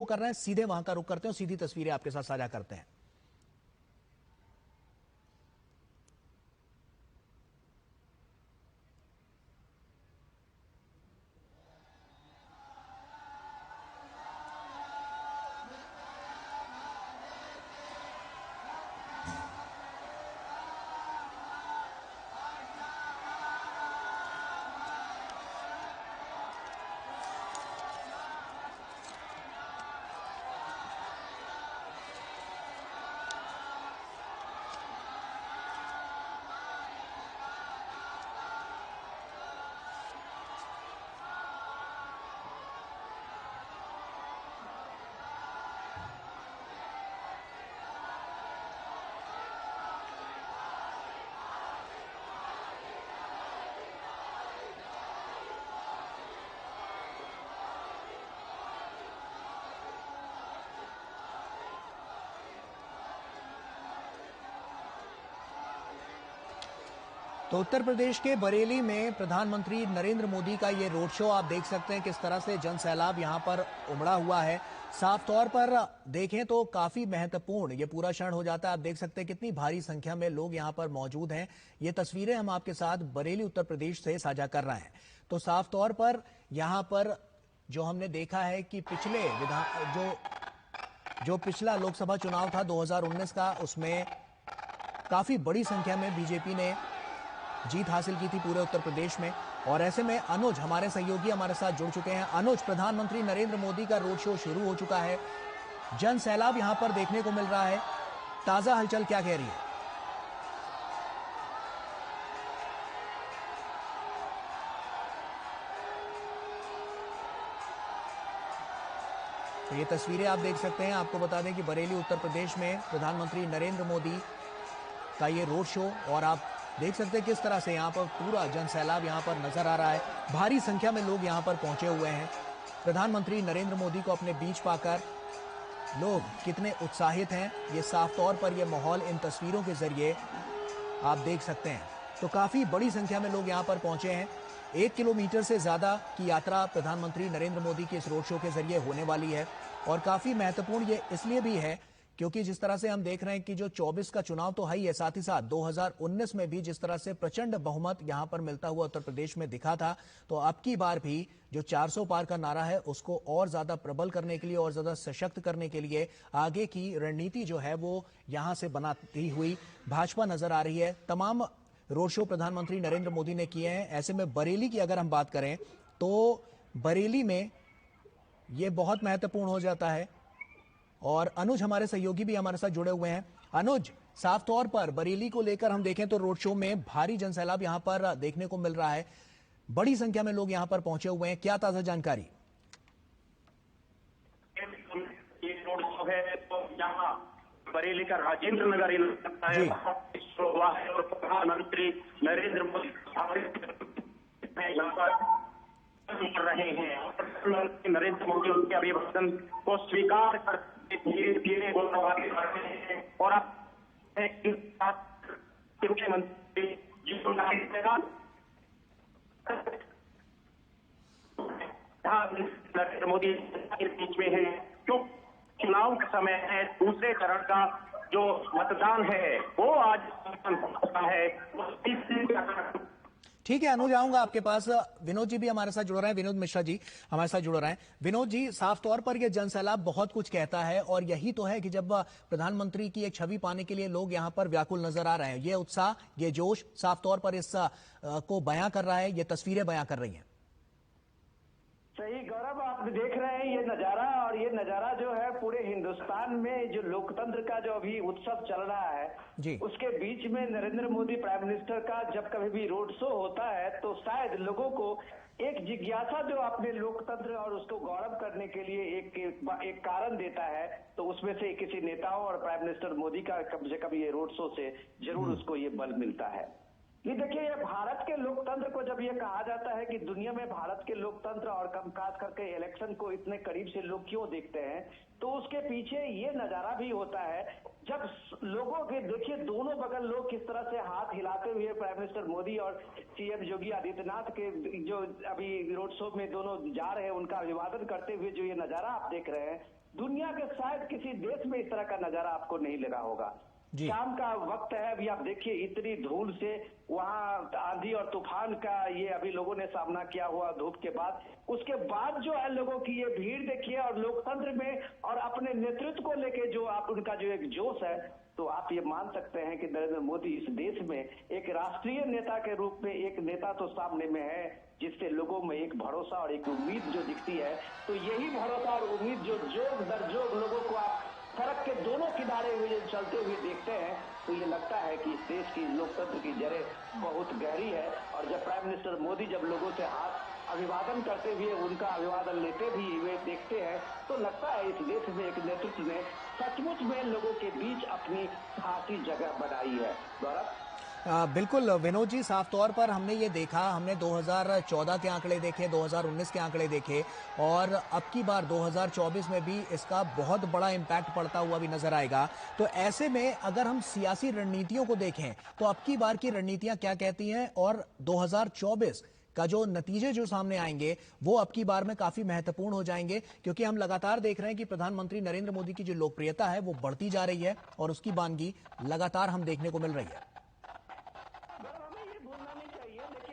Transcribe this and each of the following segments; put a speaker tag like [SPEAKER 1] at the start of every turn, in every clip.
[SPEAKER 1] कर रहे हैं, सीधे वहां का रुख करते हैं और सीधी तस्वीरें आपके साथ साझा करते हैं। तो उत्तर प्रदेश के बरेली में प्रधानमंत्री नरेंद्र मोदी का ये रोड शो आप देख सकते हैं किस तरह से जन सैलाब यहां पर उमड़ा हुआ है। साफ तौर पर देखें तो काफी महत्वपूर्ण ये पूरा क्षण हो जाता है। आप देख सकते हैं कितनी भारी संख्या में लोग यहां पर मौजूद हैं। ये तस्वीरें हम आपके साथ बरेली उत्तर प्रदेश से साझा कर रहे हैं। तो साफ तौर पर यहां पर जो हमने देखा है कि जो पिछला लोकसभा चुनाव था 2019 का, उसमें काफी बड़ी संख्या में बीजेपी ने जीत हासिल की थी पूरे उत्तर प्रदेश में। और ऐसे में अनुज हमारे सहयोगी हमारे साथ जुड़ चुके हैं। अनुज, प्रधानमंत्री नरेंद्र मोदी का रोड शो शुरू हो चुका है, जन सैलाब यहां पर देखने को मिल रहा है, ताजा हलचल क्या कह रही है? तो ये तस्वीरें आप देख सकते हैं। आपको बता दें कि बरेली उत्तर प्रदेश में प्रधानमंत्री नरेंद्र मोदी का ये रोड शो, और आप देख सकते हैं किस तरह से यहाँ पर पूरा जन सैलाब यहाँ पर नजर आ रहा है। भारी संख्या में लोग यहाँ पर पहुंचे हुए हैं। प्रधानमंत्री नरेंद्र मोदी को अपने बीच पाकर लोग कितने उत्साहित हैं, ये साफ तौर पर ये माहौल इन तस्वीरों के जरिए आप देख सकते हैं। तो काफी बड़ी संख्या में लोग यहाँ पर पहुंचे हैं। 1 किलोमीटर से ज्यादा की यात्रा प्रधानमंत्री नरेंद्र मोदी के इस रोड शो के जरिए होने वाली है। और काफी महत्वपूर्ण ये इसलिए भी है क्योंकि जिस तरह से हम देख रहे हैं कि जो 24 का चुनाव तो है ही है, साथ ही साथ 2019 में भी जिस तरह से प्रचंड बहुमत यहां पर मिलता हुआ उत्तर प्रदेश में दिखा था, तो अब की बार भी जो 400 पार का नारा है उसको और ज्यादा प्रबल करने के लिए और ज्यादा सशक्त करने के लिए आगे की रणनीति जो है वो यहां से बनाती हुई भाजपा नजर आ रही है। तमाम रोड शो प्रधानमंत्री नरेंद्र मोदी ने किए हैं। ऐसे में बरेली की अगर हम बात करें तो बरेली में ये बहुत महत्वपूर्ण हो जाता है। और अनुज हमारे सहयोगी भी हमारे साथ जुड़े हुए हैं। अनुज, साफ तौर पर बरेली को लेकर हम देखें तो रोड शो में भारी जनसैलाब यहां पर देखने को मिल रहा है, बड़ी संख्या में लोग यहां पर पहुंचे हुए हैं, क्या ताजा जानकारी?
[SPEAKER 2] ये रोड शो है तो यहाँ बरेली का राजेंद्र नगर इलाका है, हुआ है और प्रधानमंत्री नरेंद्र मोदी यहाँ पर कर रहे हैं। प्रधानमंत्री नरेंद्र मोदी उनके अभिभाषण को स्वीकार करते धीरे धीरे आगे बढ़ रहे हैं। और अब मुख्यमंत्री नरेंद्र मोदी के बीच में है, क्यों चुनाव का समय है, दूसरे चरण का जो मतदान है वो आज होता है।
[SPEAKER 1] ठीक है अनुज, आऊंगा आपके पास। विनोद जी भी हमारे साथ जुड़ रहे हैं, विनोद मिश्रा जी हमारे साथ जुड़ रहे हैं। विनोद जी, साफ तौर पर यह जनसैलाब बहुत कुछ कहता है और यही तो है कि जब प्रधानमंत्री की एक छवि पाने के लिए लोग यहां पर व्याकुल नजर आ रहे हैं। ये उत्साह, ये जोश साफ तौर पर इस को बयां कर रहा है, ये तस्वीरें बयां कर रही हैं।
[SPEAKER 3] सही गौरव, आप देख रहे हैं ये नजारा, और ये नजारा जो है पूरे हिंदुस्तान में जो लोकतंत्र का जो अभी उत्सव चल रहा है
[SPEAKER 1] जी,
[SPEAKER 3] उसके बीच में नरेंद्र मोदी प्राइम मिनिस्टर का जब कभी भी रोड शो होता है तो शायद लोगों को एक जिज्ञासा जो अपने लोकतंत्र और उसको गौरव करने के लिए एक कारण देता है, तो उसमें से किसी नेताओं और प्राइम मिनिस्टर मोदी का कम से कम ये रोड शो से जरूर उसको ये बल मिलता है। ये देखिए, ये भारत के लोकतंत्र को जब ये कहा जाता है कि दुनिया में भारत के लोकतंत्र और खास करके इलेक्शन को इतने करीब से लोग क्यों देखते हैं, तो उसके पीछे ये नजारा भी होता है जब लोगों के देखिए दोनों बगल लोग किस तरह से हाथ हिलाते हुए प्राइम मिनिस्टर मोदी और सीएम योगी आदित्यनाथ के जो अभी रोड शो में दोनों जा रहे हैं उनका अभिवादन करते हुए जो ये नजारा आप देख रहे हैं, दुनिया के शायद किसी देश में इस तरह का नजारा आपको नहीं लगा होगा।
[SPEAKER 1] जी।
[SPEAKER 3] शाम का वक्त है, अभी आप देखिए इतनी धूल से वहाँ आंधी और तूफान का ये अभी लोगों ने सामना किया हुआ धूप के बाद, उसके बाद जो है लोगों की ये भीड़ देखिए और लोकतंत्र में और अपने नेतृत्व को लेके जो आप उनका जो एक जोश है, तो आप ये मान सकते हैं कि नरेंद्र मोदी इस देश में एक राष्ट्रीय नेता के रूप में एक नेता तो सामने में है जिससे लोगों में एक भरोसा और एक उम्मीद जो दिखती है। तो यही भरोसा और उम्मीद जो जोग दर जोग लोगों को आप सड़क के दोनों किनारे हुए चलते हुए देखते हैं, तो ये लगता है कि इस देश की लोकतंत्र की जड़ें बहुत गहरी है। और जब प्राइम मिनिस्टर मोदी जब लोगों से हाथ अभिवादन करते हुए उनका अभिवादन लेते भी हुए देखते हैं, तो लगता है इस देश में एक नेतृत्व ने सचमुच में लोगों के बीच अपनी खासी जगह बनाई है। गौरव,
[SPEAKER 1] बिल्कुल विनोद जी, साफ तौर पर हमने ये देखा, हमने 2014 के आंकड़े देखे, 2019 के आंकड़े देखे और अब की बार 2024 में भी इसका बहुत बड़ा इम्पैक्ट पड़ता हुआ भी नजर आएगा। तो ऐसे में अगर हम सियासी रणनीतियों को देखें तो अब की बार की रणनीतियां क्या कहती हैं और 2024 का जो नतीजे जो सामने आएंगे वो अब की बार में काफी महत्वपूर्ण हो जाएंगे, क्योंकि हम लगातार देख रहे हैं कि प्रधानमंत्री नरेंद्र मोदी की जो लोकप्रियता है वो बढ़ती जा रही है और उसकी बानगी लगातार हम देखने को मिल रही है।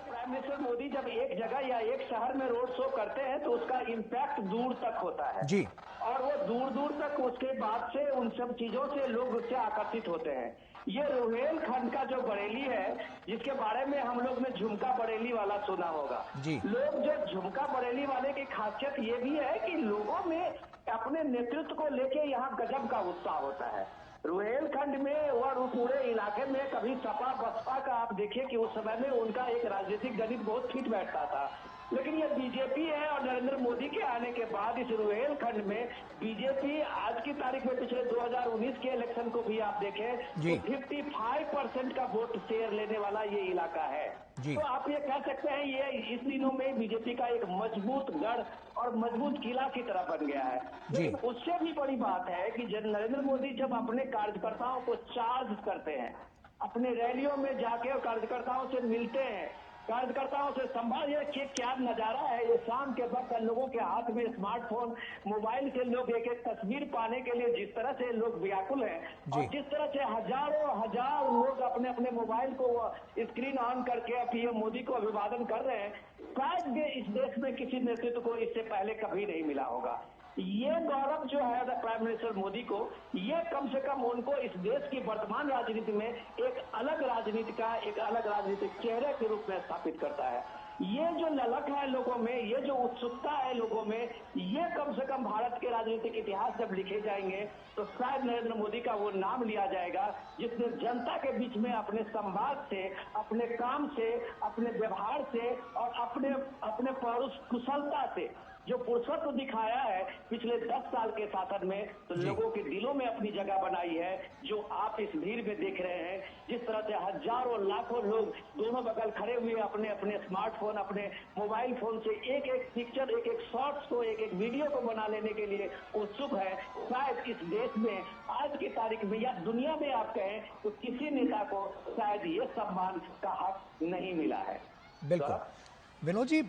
[SPEAKER 3] प्राइम मिनिस्टर मोदी जब एक जगह या एक शहर में रोड शो करते हैं तो उसका इम्पैक्ट दूर तक होता है
[SPEAKER 1] जी,
[SPEAKER 3] और वो दूर दूर तक उसके बाद से उन सब चीजों से लोग उससे आकर्षित होते हैं। ये रुहेलखंड का जो बरेली है, जिसके बारे में हम लोग ने झुमका बरेली वाला सुना होगा
[SPEAKER 1] जी।
[SPEAKER 3] लोग जो झुमका बरेली वाले की खासियत ये भी है कि लोगों में अपने नेतृत्व को लेके यहाँ गजब का उत्साह होता है। रुहेलखंड में और पूरे इलाके में कभी सपा बसपा का आप देखिए कि उस समय में उनका एक राजनीतिक गणित बहुत फिट बैठता था, लेकिन ये बीजेपी है और नरेंद्र मोदी के आने के बाद इस रुहेलखंड में बीजेपी आज की तारीख में पिछले 2019 के इलेक्शन को भी आप देखें तो 55% का वोट शेयर लेने वाला ये इलाका है। तो आप ये कह सकते हैं ये इस दिनों में बीजेपी का एक मजबूत गढ़ और मजबूत किला की तरह बन गया है। लेकिन उससे भी बड़ी बात है कि जब नरेंद्र मोदी जब अपने कार्यकर्ताओं को चार्ज करते हैं, अपने रैलियों में जाके और कार्यकर्ताओं से मिलते हैं, कार्यकर्ताओं से संवाद, ये क्या नजारा है। ये शाम के वक्त लोगों के हाथ में स्मार्टफोन मोबाइल से लोग एक एक तस्वीर पाने के लिए जिस तरह से लोग व्याकुल हैं और जिस तरह से हजारों हजार लोग अपने अपने मोबाइल को स्क्रीन ऑन करके पीएम मोदी को अभिवादन कर रहे हैं, शायद इस देश में किसी नेतृत्व को इससे पहले कभी नहीं मिला होगा। ये गौरव जो है प्राइम मिनिस्टर मोदी को, ये कम से कम उनको इस देश की वर्तमान राजनीति में एक अलग राजनीति का एक अलग राजनीतिक चेहरे के रूप में स्थापित करता है। ये जो ललक है लोगों में, ये जो उत्सुकता है लोगों में, ये कम से कम भारत के राजनीतिक इतिहास जब लिखे जाएंगे तो शायद नरेंद्र मोदी का वो नाम लिया जाएगा जिसने जनता के बीच में अपने संवाद से, अपने काम से, अपने व्यवहार से और अपने पौरुष कुशलता से जो पुरुषत्व दिखाया है पिछले 10 साल के शासन में, तो लोगों के दिलों में अपनी जगह बनाई है। जो आप इस भीड़ में देख रहे हैं, जिस तरह से हजारों लाखों लोग दोनों बगल खड़े हुए अपने अपने स्मार्टफोन, अपने मोबाइल फोन से एक एक पिक्चर, एक एक शॉर्ट्स को, एक एक वीडियो को बना लेने के लिए उत्सुक है। शायद इस देश में आज की तारीख में या दुनिया में आप कहें तो किसी नेता को शायद ये सम्मान का हक नहीं मिला है।
[SPEAKER 1] बिल्कुल विनोद जी,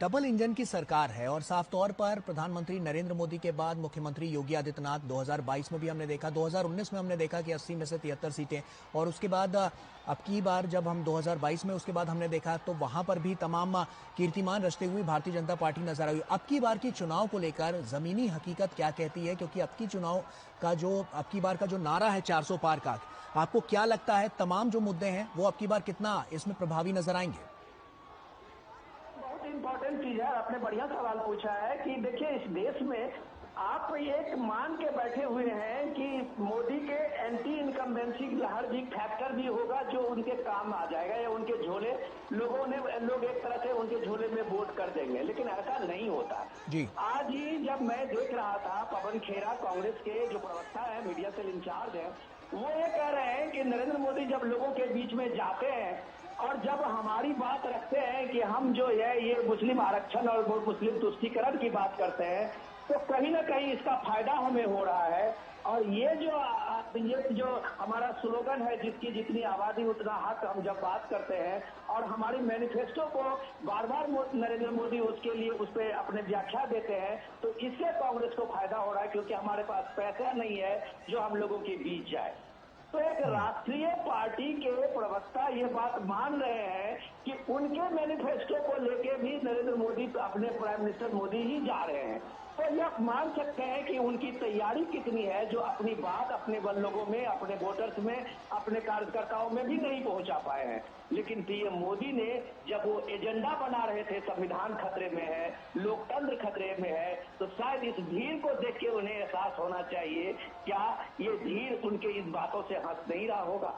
[SPEAKER 1] डबल इंजन की सरकार है और साफ तौर पर प्रधानमंत्री नरेंद्र मोदी के बाद मुख्यमंत्री योगी आदित्यनाथ 2022 में भी हमने देखा, 2019 में हमने देखा कि 80 में से 73 सीटें और उसके बाद अब की बार जब हम 2022 में उसके बाद हमने देखा तो वहां पर भी तमाम कीर्तिमान रचते हुए भारतीय जनता पार्टी नजर आई। अब की बार की चुनाव को लेकर जमीनी हकीकत क्या कहती है, क्योंकि अब की चुनाव का जो अब की बार का जो नारा है 400 पार का, आपको क्या लगता है तमाम जो मुद्दे हैं वो अब की बार कितना इसमें प्रभावी नजर आएंगे?
[SPEAKER 3] इंपॉर्टेंट चीज है, आपने बढ़िया सवाल पूछा है कि देखिए इस देश में आप एक मान के बैठे हुए हैं कि मोदी के एंटी इनकम्बेंसी लहर भी फैक्टर भी होगा जो उनके काम आ जाएगा या उनके झोले लोग एक तरह से उनके झोले में वोट कर देंगे, लेकिन ऐसा नहीं होता जी। आज ही जब मैं देख रहा था पवन खेरा, कांग्रेस के जो प्रवक्ता है, मीडिया सेल इंचार्ज है, वो ये कह रहे हैं कि नरेंद्र मोदी जब लोगों के बीच में जाते हैं और जब हमारी बात रखते हैं कि हम जो है ये मुस्लिम आरक्षण और मुस्लिम तुष्टीकरण की बात करते हैं, तो कहीं ना कहीं इसका फायदा हमें हो रहा है और ये जो हमारा स्लोगन है, जिसकी जितनी आबादी उतना हक, हम जब बात करते हैं और हमारी मैनिफेस्टो को बार बार नरेंद्र मोदी उसके लिए उस पर अपने व्याख्या देते हैं, तो इससे कांग्रेस को फायदा हो रहा है, क्योंकि हमारे पास पैसा नहीं है जो हम लोगों के बीच जाए। तो एक राष्ट्रीय पार्टी के प्रवक्ता ये बात मान रहे हैं कि उनके मैनिफेस्टो को लेके भी नरेंद्र मोदी अपने प्राइम मिनिस्टर मोदी ही जा रहे हैं। तो यह मान सकते हैं कि उनकी तैयारी कितनी है, जो अपनी बात अपने लोगों में, अपने वोटर्स में, अपने कार्यकर्ताओं में भी नहीं पहुंचा पाए हैं। लेकिन पीएम मोदी ने जब वो एजेंडा बना रहे थे, संविधान खतरे में है, लोकतंत्र खतरे में है, तो शायद इस भीड़ को देख के उन्हें एहसास होना चाहिए, क्या ये भीड़ उनके इस बातों से हंस नहीं रहा होगा।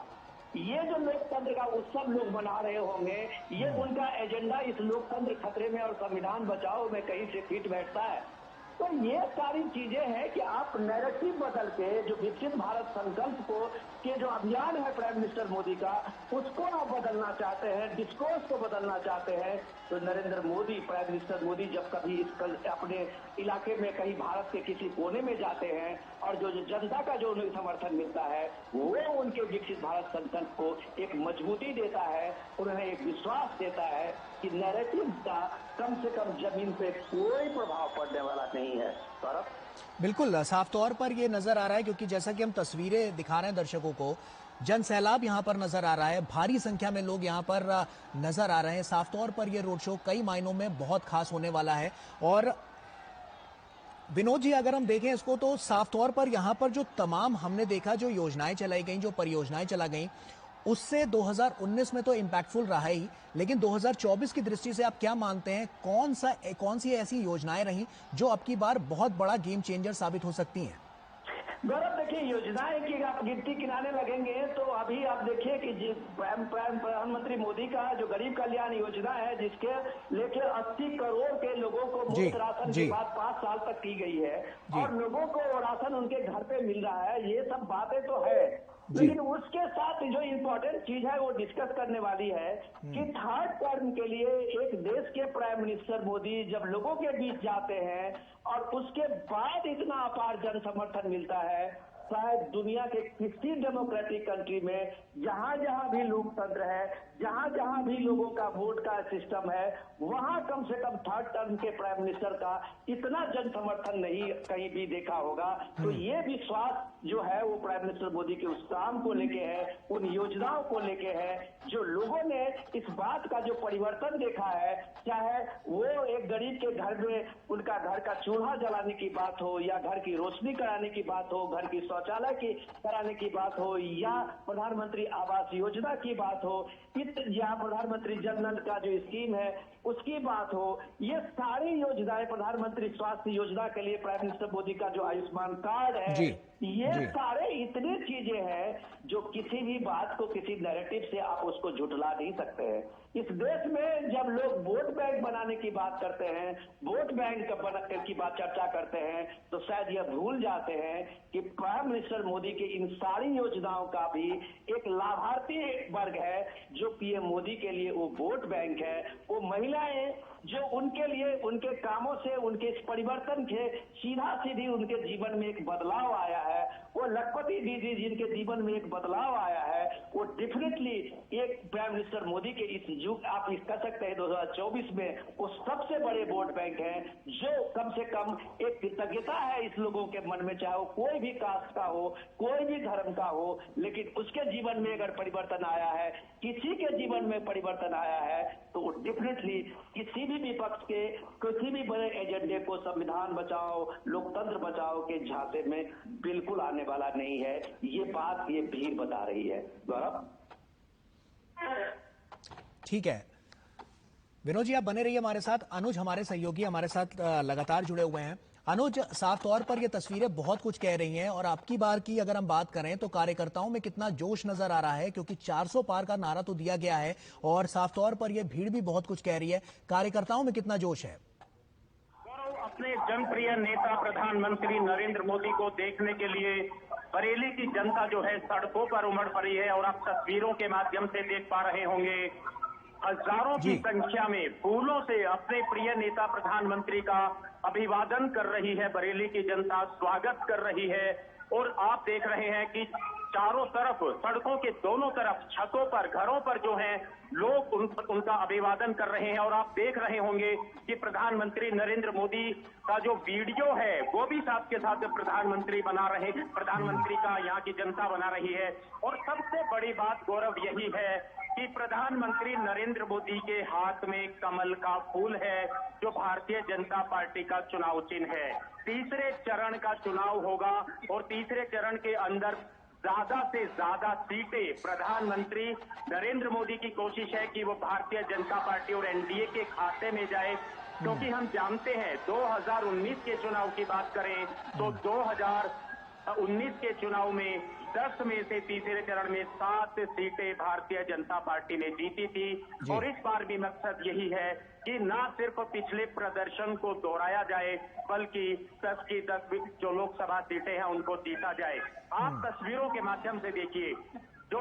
[SPEAKER 3] ये जो लोकतंत्र का उत्सव लोग मना रहे होंगे, ये उनका एजेंडा इस लोकतंत्र खतरे में और संविधान बचाओ में कहीं से फिट बैठता है। तो ये सारी चीजें हैं कि आप नैरेटिव बदल के, जो विकसित भारत संकल्प को के जो अभियान है प्राइम मिनिस्टर मोदी का, उसको आप बदलना चाहते हैं, डिस्कोर्स को बदलना चाहते हैं। तो नरेंद्र मोदी, प्राइम मिनिस्टर मोदी जब कभी अपने इलाके में कहीं भारत के किसी कोने में जाते हैं और जो जनता का जो उन्हें समर्थन मिलता है, वो उनके विकसित भारत संकल्प को एक मजबूती देता है, उन्हें एक विश्वास देता है कि नैरेटिव का कम से कम जमीन पे कोई प्रभाव पड़ने वाला नहीं है। सौरभ,
[SPEAKER 1] बिल्कुल साफ तौर पर ये नजर आ रहा है, क्योंकि जैसा कि हम तस्वीरें दिखा रहे हैं दर्शकों को, जन सैलाब यहाँ पर नजर आ रहा है, भारी संख्या में लोग यहाँ पर नजर आ रहे हैं। साफ तौर पर ये रोड शो कई मायनों में बहुत खास होने वाला है। और विनोद जी, अगर हम देखें इसको, तो साफ तौर पर यहाँ पर जो तमाम हमने देखा, जो योजनाएं चलाई गई, जो परियोजनाएं चला गई, उससे 2019 में तो इम्पैक्टफुल रहा ही, लेकिन 2024 की दृष्टि से आप क्या मानते हैं, कौन सी ऐसी योजनाएं रही जो अब की बार बहुत बड़ा गेम चेंजर साबित हो सकती हैं?
[SPEAKER 3] गौरव, देखिए, योजनाएं की आप गिनती गिनाने लगेंगे तो अभी आप देखिए कि प्रधानमंत्री मोदी का जो गरीब कल्याण योजना है, जिसके लेके 80 करोड़ के लोगों को मुफ्त राशन की बात 5 साल तक की गई है और लोगों को राशन उनके घर पे मिल रहा है, ये सब बातें तो है। लेकिन उसके साथ जो इम्पोर्टेंट चीज है वो डिस्कस करने वाली है कि थर्ड टर्म के लिए एक देश के प्राइम मिनिस्टर मोदी जब लोगों के बीच जाते हैं और उसके बाद इतना अपार जन समर्थन मिलता है, शायद दुनिया के किसी डेमोक्रेटिक कंट्री में जहां जहां भी लोकतंत्र है, जहां जहां भी लोगों का वोट का सिस्टम है, वहां कम से कम थर्ड टर्म के प्राइम मिनिस्टर का इतना जन समर्थन नहीं कहीं भी देखा होगा। तो ये विश्वास जो है वो प्राइम मिनिस्टर मोदी के उस काम को लेके है, उन योजनाओं को लेके है, जो लोगों ने इस बात का जो परिवर्तन देखा है, चाहे वो एक गरीब के घर में उनका घर का चूल्हा जलाने की बात हो, या घर की रोशनी कराने की बात हो, घर की शौचालय की कराने की बात हो, या प्रधानमंत्री आवास योजना की बात हो, या प्रधानमंत्री जन धन का जो स्कीम है उसकी बात हो, ये सारी योजनाएं, प्रधानमंत्री स्वास्थ्य योजना के लिए प्राइम मिनिस्टर मोदी का जो आयुष्मान कार्ड है, ये सारे इतनी चीजें हैं जो किसी भी बात को किसी नैरेटिव से आप उसको झुठला नहीं सकते हैं। इस देश में जब लोग वोट बैंक बनाने की बात करते हैं, वोट बैंक की बात चर्चा करते हैं, तो शायद यह भूल जाते हैं कि प्राइम मिनिस्टर मोदी की इन सारी योजनाओं का भी एक लाभार्थी वर्ग है, जो पीएम मोदी के लिए वो वोट बैंक है, वो महिलाएं जो उनके लिए, उनके कामों से, उनके इस परिवर्तन के सीधा सीधी उनके जीवन में एक बदलाव आया है, वो लखपति दीदी जिनके जीवन में एक बदलाव आया है, वो डेफिनेटली एक प्राइम मिनिस्टर मोदी के इस युग, आप इस कह सकते हैं 2024 में, वो सबसे बड़े वोट बैंक हैं, जो कम से कम एक कृतज्ञता है इस लोगों के मन में, चाहे वो कोई भी कास्ट का हो, कोई भी धर्म का हो, लेकिन उसके जीवन में अगर परिवर्तन आया है, किसी के जीवन में परिवर्तन आया है, तो वो डेफिनेटली किसी भी विपक्ष के किसी भी बड़े एजेंडे को संविधान बचाओ, लोकतंत्र बचाओ के झांसे में बिल्कुल आने वाला नहीं है। ये बात ये भीड़ बता रही है। गौरव,
[SPEAKER 1] ठीक है विनोद जी, आप बने रहिए हमारे साथ। अनुज हमारे सहयोगी हमारे साथ लगातार जुड़े हुए हैं। अनुज, साफ तौर पर ये तस्वीरें बहुत कुछ कह रही हैं, और आपकी बार की अगर हम बात करें तो कार्यकर्ताओं में कितना जोश नजर आ रहा है, क्योंकि 400 पार का नारा तो दिया गया है, और साफ तौर पर ये भीड़ भी बहुत कुछ कह रही है। कार्यकर्ताओं में कितना जोश है?
[SPEAKER 2] अपने जनप्रिय नेता प्रधानमंत्री नरेंद्र मोदी को देखने के लिए बरेली की जनता जो है सड़कों पर उमड़ पड़ी है, और आप तस्वीरों के माध्यम से देख पा रहे होंगे, हजारों की संख्या में फूलों से अपने प्रिय नेता प्रधानमंत्री का अभिवादन कर रही है। बरेली की जनता स्वागत कर रही है। और आप देख रहे हैं कि चारों तरफ, सड़कों के दोनों तरफ, छतों पर, घरों पर जो है लोग उनका अभिवादन कर रहे हैं। और आप देख रहे होंगे कि प्रधानमंत्री नरेंद्र मोदी का जो वीडियो है वो भी साथ के साथ प्रधानमंत्री का यहाँ की जनता बना रही है। और सबसे बड़ी बात गौरव यही है कि प्रधानमंत्री नरेंद्र मोदी के हाथ में कमल का फूल है, जो भारतीय जनता पार्टी का चुनाव चिन्ह है। तीसरे चरण का चुनाव होगा और तीसरे चरण के अंदर ज्यादा से ज्यादा सीटें प्रधानमंत्री नरेंद्र मोदी की कोशिश है कि वो भारतीय जनता पार्टी और एनडीए के खाते में जाए, क्योंकि हम जानते हैं 2019 के चुनाव की बात करें तो 2019 के चुनाव में 10 में से तीसरे चरण में 7 सीटें भारतीय जनता पार्टी ने जीती थी। और इस बार भी मकसद यही है कि न सिर्फ पिछले प्रदर्शन को दोहराया जाए, बल्कि 10 की 10 जो लोकसभा सीटें हैं उनको जीता जाए। आप तस्वीरों के माध्यम से देखिए, जो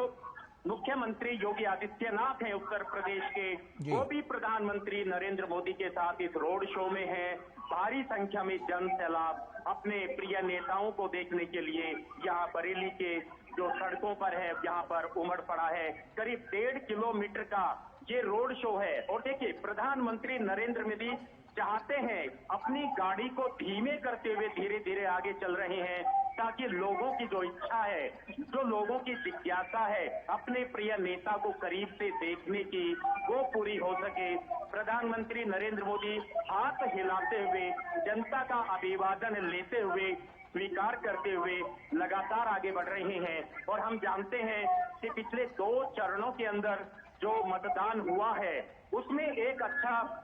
[SPEAKER 2] मुख्यमंत्री योगी आदित्यनाथ हैं उत्तर प्रदेश के, वो भी प्रधानमंत्री नरेंद्र मोदी के साथ इस रोड शो में हैं। भारी संख्या में जन सैलाब अपने प्रिय नेताओं को देखने के लिए यहाँ बरेली के जो सड़कों पर है यहाँ पर उमड़ पड़ा है। करीब 1.5 किलोमीटर का ये रोड शो है। और देखिए, प्रधानमंत्री नरेंद्र मोदी चाहते हैं अपनी गाड़ी को धीमे करते हुए धीरे धीरे आगे चल रहे हैं, ताकि लोगों की जो इच्छा है, जो लोगों की जिज्ञासा है अपने प्रिय नेता को करीब से देखने की, वो पूरी हो सके। प्रधानमंत्री नरेंद्र मोदी हाथ हिलाते हुए, जनता का अभिवादन लेते हुए, स्वीकार करते हुए लगातार आगे बढ़ रहे हैं। और हम जानते हैं कि पिछले 2 चरणों के अंदर जो मतदान हुआ है उसमें एक अच्छा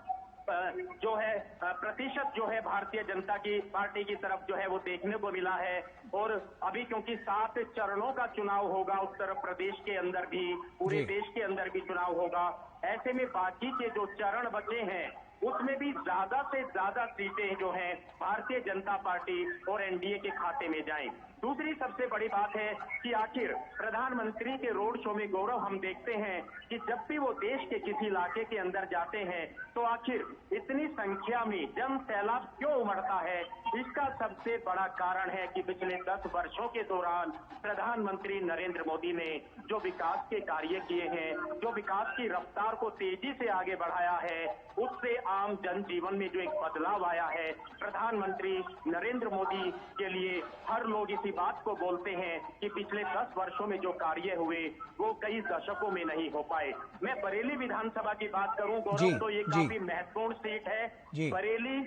[SPEAKER 2] जो है प्रतिशत जो है भारतीय जनता की पार्टी की तरफ जो है वो देखने को मिला है। और अभी क्योंकि 7 चरणों का चुनाव होगा उत्तर प्रदेश के अंदर भी, पूरे देश के अंदर भी चुनाव होगा, ऐसे में बाकी के जो चरण बचे हैं उसमें भी ज्यादा से ज्यादा सीटें जो हैं भारतीय जनता पार्टी और एनडीए के खाते में जाएं। दूसरी सबसे बड़ी बात है कि आखिर प्रधानमंत्री के रोड शो में गौरव हम देखते हैं कि जब भी वो देश के किसी इलाके के अंदर जाते हैं तो आखिर इतनी संख्या में जन सैलाब क्यों उमड़ता है। इसका सबसे बड़ा कारण है कि पिछले 10 वर्षों के दौरान प्रधानमंत्री नरेंद्र मोदी ने जो विकास के कार्य किए हैं, जो विकास की रफ्तार को तेजी से आगे बढ़ाया है, उससे आम जनजीवन में जो एक बदलाव आया है। प्रधानमंत्री नरेंद्र मोदी के लिए हर लोग इसी बात को बोलते हैं कि पिछले 10 वर्षों में जो कार्य हुए वो कई दशकों में नहीं हो पाए। मैं बरेली विधानसभा की बात करूं गौरव, तो ये काफी महत्वपूर्ण सीट है। बरेली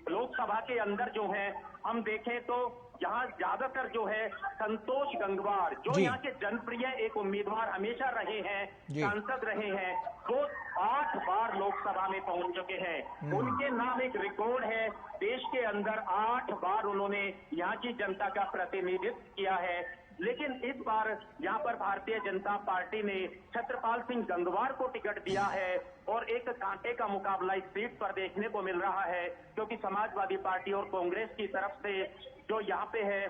[SPEAKER 2] लोकसभा के अंदर जो है हम देखें तो यहाँ ज्यादातर जो है संतोष गंगवार, जो यहाँ के जनप्रिय एक उम्मीदवार हमेशा रहे हैं, सांसद रहे हैं, वो 8 बार लोकसभा में पहुंच चुके हैं। उनके नाम एक रिकॉर्ड है, देश के अंदर 8 बार उन्होंने यहाँ की जनता का प्रतिनिधित्व किया है। लेकिन इस बार यहाँ पर भारतीय जनता पार्टी ने छत्रपाल सिंह गंगवार को टिकट दिया है और एक कांटे का मुकाबला इस सीट पर देखने को मिल रहा है, क्योंकि समाजवादी पार्टी और कांग्रेस की तरफ से जो यहाँ पे है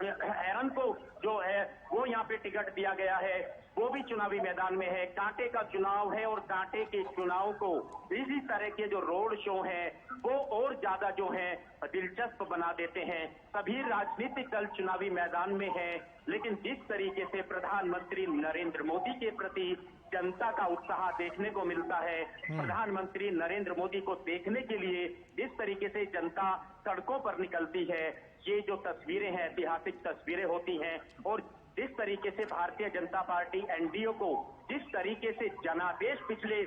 [SPEAKER 2] एरन को जो है वो यहाँ पे टिकट दिया गया है, वो भी चुनावी मैदान में है। कांटे का चुनाव है और कांटे के चुनाव को इसी तरह के जो रोड शो हैं वो और ज्यादा जो है दिलचस्प बना देते हैं। सभी राजनीतिक दल चुनावी मैदान में हैं, लेकिन जिस तरीके से प्रधानमंत्री नरेंद्र मोदी के प्रति जनता का उत्साह देखने को मिलता है, प्रधानमंत्री नरेंद्र मोदी को देखने के लिए जिस तरीके से जनता सड़कों पर निकलती है, ये जो तस्वीरें हैं ऐतिहासिक तस्वीरें होती हैं। और जिस तरीके से भारतीय जनता पार्टी एनडीए को जिस तरीके से जनादेश पिछले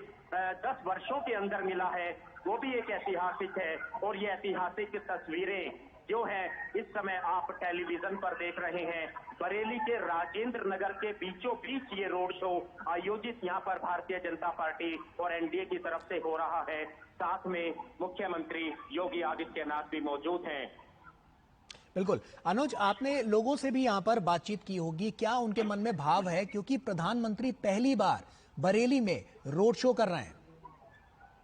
[SPEAKER 2] 10 वर्षों के अंदर मिला है वो भी एक ऐतिहासिक है। और ये ऐतिहासिक तस्वीरें जो है इस समय आप टेलीविजन पर देख रहे हैं, बरेली के राजेंद्र नगर के बीचों बीच ये रोड शो आयोजित यहाँ पर भारतीय जनता पार्टी और एनडीए की तरफ से हो रहा है। साथ में मुख्यमंत्री योगी आदित्यनाथ भी मौजूद हैं।
[SPEAKER 1] बिल्कुल अनुज, आपने लोगों से भी यहाँ पर बातचीत की होगी, क्या उनके मन में भाव है, क्योंकि प्रधानमंत्री पहली बार बरेली में रोड शो कर रहे हैं?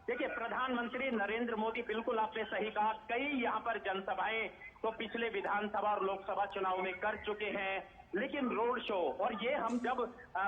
[SPEAKER 2] देखिए, प्रधानमंत्री नरेंद्र मोदी, बिल्कुल आपने सही कहा, कई यहाँ पर जनसभाएं तो पिछले विधानसभा और लोकसभा चुनाव में कर चुके हैं, लेकिन रोड शो, और ये हम जब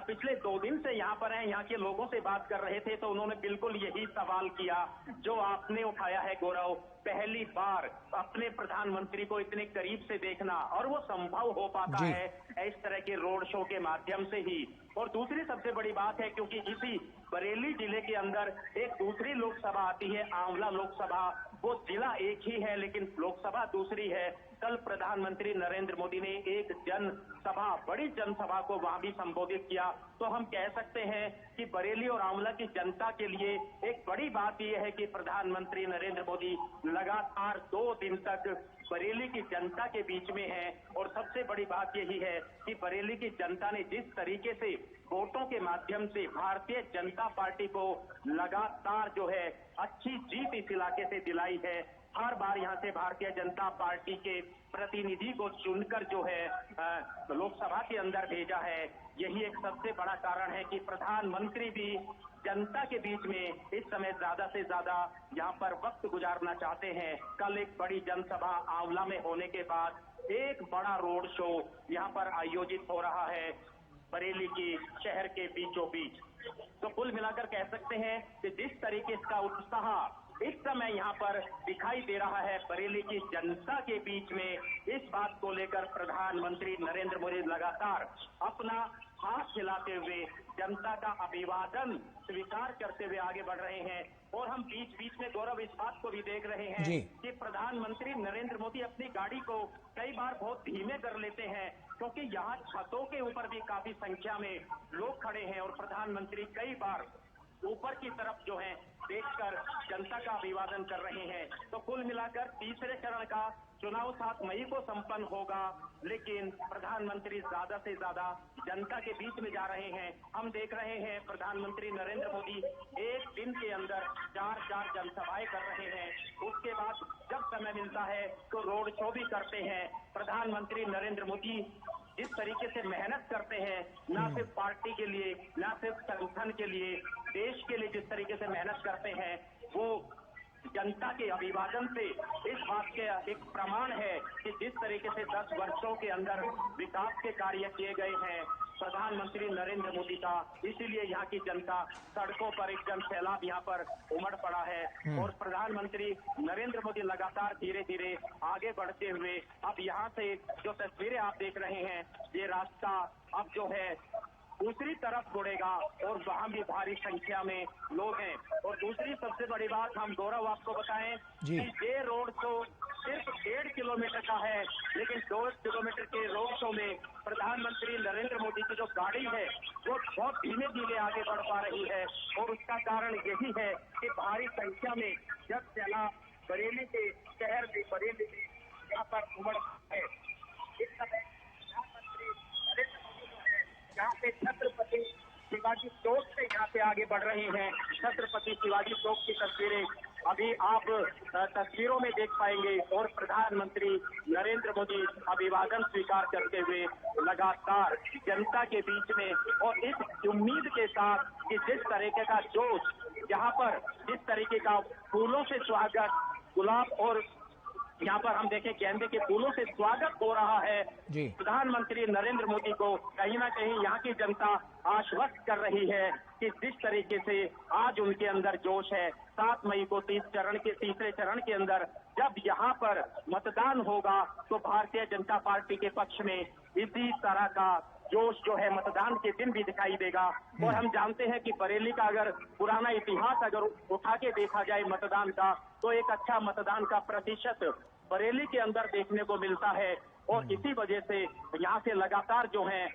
[SPEAKER 2] पिछले 2 दिन से यहाँ पर हैं, यहाँ के लोगों से बात कर रहे थे तो उन्होंने बिल्कुल यही सवाल किया जो आपने उठाया है गौरव। पहली बार अपने प्रधानमंत्री को इतने करीब से देखना, और वो संभव हो पाता है इस तरह के रोड शो के माध्यम से ही। और दूसरी सबसे बड़ी बात है, क्योंकि इसी बरेली जिले के अंदर एक दूसरी लोकसभा आती है, आंवला लोकसभा, वो जिला एक ही है लेकिन लोकसभा दूसरी है। कल प्रधानमंत्री नरेंद्र मोदी ने एक जनसभा, बड़ी जनसभा को वहां भी संबोधित किया। तो हम कह सकते हैं कि बरेली और आंवला की जनता के लिए एक बड़ी बात यह है कि प्रधानमंत्री नरेंद्र मोदी लगातार 2 दिन तक बरेली की जनता के बीच में है। और सबसे बड़ी बात यही है कि बरेली की जनता ने जिस तरीके से वोटों के माध्यम से भारतीय जनता पार्टी को लगातार जो है अच्छी जीत इस इलाके से दिलाई है, हर बार यहां से भारतीय जनता पार्टी के प्रतिनिधि को चुनकर जो है लोकसभा के अंदर भेजा है, यही एक सबसे बड़ा कारण है कि प्रधानमंत्री भी जनता के बीच में इस समय ज्यादा से ज्यादा यहाँ पर वक्त गुजारना चाहते हैं। कल एक बड़ी जनसभा आंवला में होने के बाद एक बड़ा रोड शो यहाँ पर आयोजित हो रहा है बरेली की शहर के बीचों बीच। तो कुल मिलाकर कह सकते हैं कि जिस तरीके का उत्साह इस समय यहाँ पर दिखाई दे रहा है बरेली की जनता के बीच में, इस बात को लेकर प्रधानमंत्री नरेंद्र मोदी लगातार अपना हाथ हिलाते हुए जनता का अभिवादन स्वीकार करते हुए आगे बढ़ रहे हैं। और हम बीच बीच में गौरव इस बात को भी देख रहे हैं कि प्रधानमंत्री नरेंद्र मोदी अपनी गाड़ी को कई बार बहुत धीमे कर लेते हैं, क्योंकि यहाँ छतों के ऊपर भी काफी संख्या में लोग खड़े हैं और प्रधानमंत्री कई बार ऊपर की तरफ जो है देखकर जनता का अभिवादन कर रहे हैं। तो कुल मिलाकर तीसरे चरण का चुनाव 7 मई को संपन्न होगा, लेकिन प्रधानमंत्री ज्यादा से ज्यादा जनता के बीच में जा रहे हैं। हम देख रहे हैं प्रधानमंत्री नरेंद्र मोदी एक दिन के अंदर 4 जनसभाएं कर रहे हैं, उसके बाद जब समय मिलता है तो रोड शो भी करते हैं। प्रधानमंत्री नरेंद्र मोदी जिस तरीके से मेहनत करते हैं, न सिर्फ पार्टी के लिए, न सिर्फ संगठन के लिए, देश के लिए जिस तरीके से मेहनत करते हैं, वो जनता के अभिवादन से इस बात के एक प्रमाण है कि जिस तरीके से 10 वर्षों के अंदर विकास के कार्य किए गए हैं प्रधानमंत्री नरेंद्र मोदी का, इसीलिए यहाँ की जनता सड़कों पर एक जन सैलाब यहाँ पर उमड़ पड़ा है। और प्रधानमंत्री नरेंद्र मोदी लगातार धीरे धीरे आगे बढ़ते हुए अब यहाँ से जो तस्वीरें आप देख रहे हैं, ये रास्ता अब जो है दूसरी तरफ मुड़ेगा और वहां भी भारी संख्या में लोग हैं। और दूसरी सबसे बड़ी बात हम गौरव आपको बताएं कि ये रोड शो सिर्फ 1.5 किलोमीटर का है, लेकिन 2 किलोमीटर के रोड शो में प्रधानमंत्री नरेंद्र मोदी की जो गाड़ी है वो बहुत धीमे धीमे आगे बढ़ पा रही है। और उसका कारण यही है कि भारी संख्या में जब सैलाब बरेली के शहर में, बरेली में यहाँ पर उमड़ है, इस समय प्रधानमंत्री नरेंद्र मोदी जो है यहाँ से छत्रपति शिवाजी चौक से यहाँ से आगे बढ़ रहे हैं। छत्रपति शिवाजी चौक की तस्वीरें अभी आप तस्वीरों में देख पाएंगे। और प्रधानमंत्री नरेंद्र मोदी अभिवादन स्वीकार करते हुए लगातार जनता के बीच में, और इस उम्मीद के साथ कि जिस तरीके का जोश यहाँ पर, जिस तरीके का फूलों से स्वागत, गुलाब और यहाँ पर हम देखें गेंदे के फूलों से स्वागत हो रहा है प्रधानमंत्री नरेंद्र मोदी को, कहीं ना कहीं यहाँ की जनता आश्वस्त कर रही है कि जिस तरीके से आज उनके अंदर जोश है, 7 मई को तीसरे चरण के अंदर जब यहाँ पर मतदान होगा तो भारतीय जनता पार्टी के पक्ष में इसी तरह का जोश जो है मतदान के दिन भी दिखाई देगा। और हम जानते हैं कि बरेली का अगर पुराना इतिहास अगर उठा के देखा जाए मतदान का, तो एक अच्छा मतदान का प्रतिशत बरेली के अंदर देखने को मिलता है। और इसी वजह से यहाँ से लगातार जो है,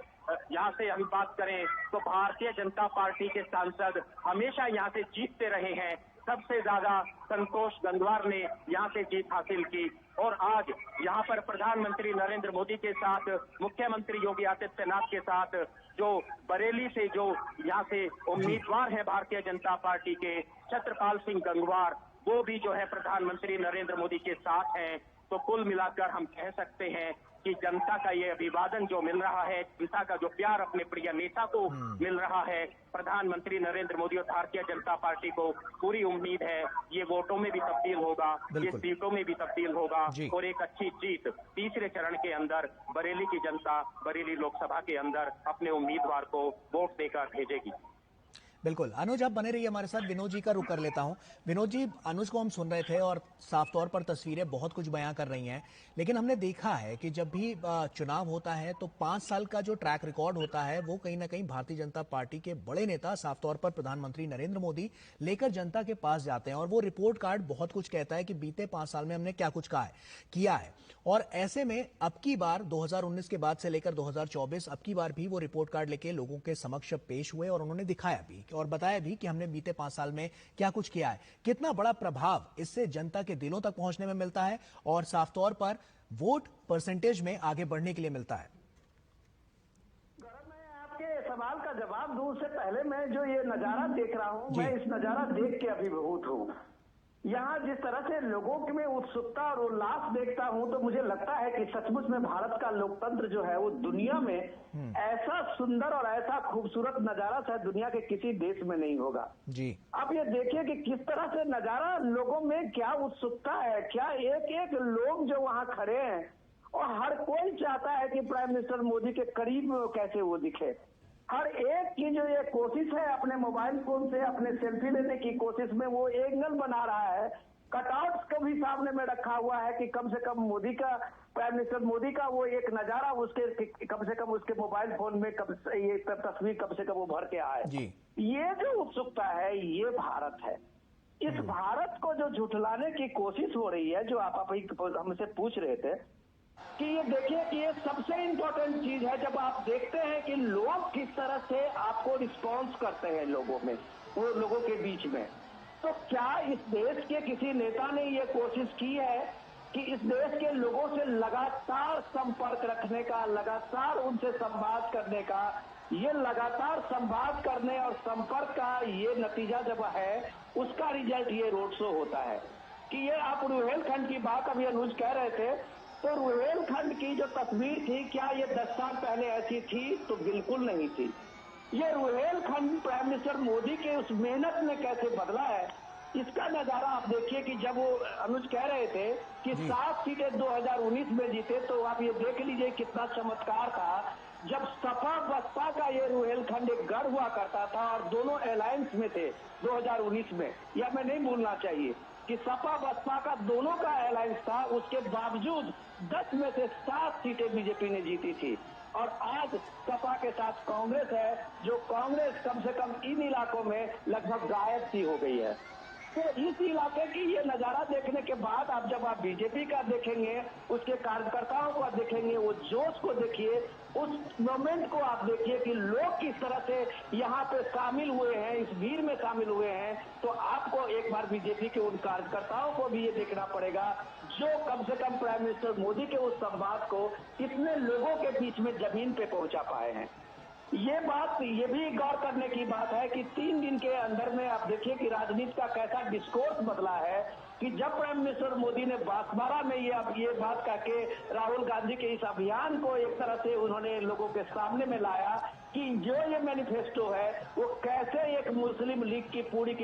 [SPEAKER 2] यहाँ से हम बात करें तो भारतीय जनता पार्टी के सांसद हमेशा यहाँ से जीतते रहे हैं। सबसे ज्यादा संतोष गंगवार ने यहाँ से जीत हासिल की। और आज यहाँ पर प्रधानमंत्री नरेंद्र मोदी के साथ मुख्यमंत्री योगी आदित्यनाथ के साथ जो बरेली से जो यहाँ से उम्मीदवार है भारतीय जनता पार्टी के छत्रपाल सिंह गंगवार, वो भी जो है प्रधानमंत्री नरेंद्र मोदी के साथ हैं। तो कुल मिलाकर हम कह सकते हैं कि जनता का ये अभिवादन जो मिल रहा है, जनता का जो प्यार अपने प्रिय नेता को मिल रहा है, प्रधानमंत्री नरेंद्र मोदी और भारतीय जनता पार्टी को पूरी उम्मीद है ये वोटों में भी तब्दील होगा, ये सीटों में भी तब्दील होगा और एक अच्छी जीत तीसरे चरण के अंदर बरेली की जनता बरेली लोकसभा के अंदर अपने उम्मीदवार को वोट देकर भेजेगी।
[SPEAKER 1] बिल्कुल। अनुज, आप बने रहिए हमारे साथ। विनोद जी का रुख कर लेता हूं। विनोद जी, अनुज को हम सुन रहे थे और साफ तौर पर तस्वीरें बहुत कुछ बयां कर रही हैं, लेकिन हमने देखा है कि जब भी चुनाव होता है तो 5 साल का जो ट्रैक रिकॉर्ड होता है वो कहीं ना कहीं भारतीय जनता पार्टी के बड़े नेता, साफ तौर पर प्रधानमंत्री नरेंद्र मोदी, लेकर जनता के पास जाते हैं और वो रिपोर्ट कार्ड बहुत कुछ कहता है कि बीते 5 साल में हमने क्या कुछ किया है। और ऐसे में अब की बार 2019 के बाद से लेकर 2024 अब की बार भी वो रिपोर्ट कार्ड लेके लोगों के समक्ष पेश हुए और उन्होंने दिखाया भी और बताया भी कि हमने बीते 5 साल में क्या कुछ किया है। कितना बड़ा प्रभाव इससे जनता के दिलों तक पहुंचने में मिलता है और साफ तौर पर वोट परसेंटेज में आगे बढ़ने के लिए मिलता है।
[SPEAKER 3] मैं आपके सवाल का जवाब दूं उससे पहले मैं जो ये नजारा देख रहा हूं, मैं इस नजारा देख के अभिभूत हूं। यहाँ जिस तरह से लोगों में उत्सुकता और उल्लास देखता हूं तो मुझे लगता है कि सचमुच में भारत का लोकतंत्र जो है वो दुनिया में ऐसा सुंदर और ऐसा खूबसूरत नजारा शायद दुनिया के किसी देश में नहीं होगा जी। आप ये देखिए कि किस तरह से नजारा, लोगों में क्या उत्सुकता है, क्या एक एक लोग जो वहाँ खड़े हैं और हर कोई चाहता है कि प्राइम मिनिस्टर मोदी के करीब कैसे वो दिखे। हर एक की जो ये कोशिश है अपने मोबाइल फोन से अपने सेल्फी लेने की कोशिश में वो एंगल बना रहा है, कटआउट्स को भी सामने में रखा हुआ है कि कम से कम मोदी का, प्राइम मिनिस्टर मोदी का वो एक नजारा उसके कम से कम उसके मोबाइल फोन में ये तस्वीर कम से कम वो भर के आए जी। ये जो उत्सुकता है ये भारत है। इस भारत को जो झुठलाने की कोशिश हो रही है, जो आप हमसे पूछ रहे थे कि ये देखिए कि ये सबसे इम्पोर्टेंट चीज है। जब आप देखते हैं कि लोग किस तरह से आपको रिस्पॉन्स करते हैं लोगों में, वो लोगों के बीच में, तो क्या इस देश के किसी नेता ने ये कोशिश की है कि इस देश के लोगों से लगातार संपर्क रखने का, लगातार उनसे संवाद करने का, ये लगातार संवाद करने और संपर्क का ये नतीजा जब है उसका रिजल्ट ये रोड शो होता है। कि ये आप रुहेलखंड की बात अभी अनुज कह रहे थे, तो रुहेलखंड की जो तस्वीर थी क्या ये 10 साल पहले ऐसी थी? तो बिल्कुल नहीं थी। ये रुहेलखंड प्राइम मिनिस्टर मोदी के उस मेहनत ने कैसे बदला है, इसका नजारा आप देखिए कि जब वो अनुज कह रहे थे कि 7 सीटें 2019 में जीते, तो आप ये देख लीजिए कितना चमत्कार था जब सपा बसपा का ये रुहेलखंड एक गढ़ हुआ करता था और दोनों अलायंस में थे 2019 में। यह हमें नहीं भूलना चाहिए कि सपा बसपा का दोनों का अलायंस था, उसके बावजूद 10 में से 7 सीटें बीजेपी ने जीती थी। और आज सपा के साथ कांग्रेस है, जो कांग्रेस कम से कम इन इलाकों में लगभग गायब सी हो गई है। तो इस इलाके की ये नजारा देखने के बाद आप जब आप बीजेपी का देखेंगे, उसके कार्यकर्ताओं को देखेंगे, वो जोश को देखिए, उस मोमेंट को आप देखिए कि लोग किस तरह से यहाँ पे शामिल हुए हैं, इस भीड़ में शामिल हुए हैं, तो आपको एक बार बीजेपी के उन कार्यकर्ताओं को भी ये देखना पड़ेगा जो कम से कम प्राइम मिनिस्टर मोदी के उस संवाद को कितने लोगों के बीच में जमीन पे पहुंचा पाए हैं। ये भी गौर करने की बात है कि 3 दिन के अंदर में आप देखिए कि राजनीति का कैसा डिस्कोर्स बदला है कि जब प्राइम मिनिस्टर मोदी ने बांसवाड़ा में ये बात कह के राहुल गांधी के इस अभियान को एक तरह से उन्होंने लोगों के सामने में लाया कि जो ये मैनिफेस्टो है वो कैसे एक मुस्लिम लीग की पूरी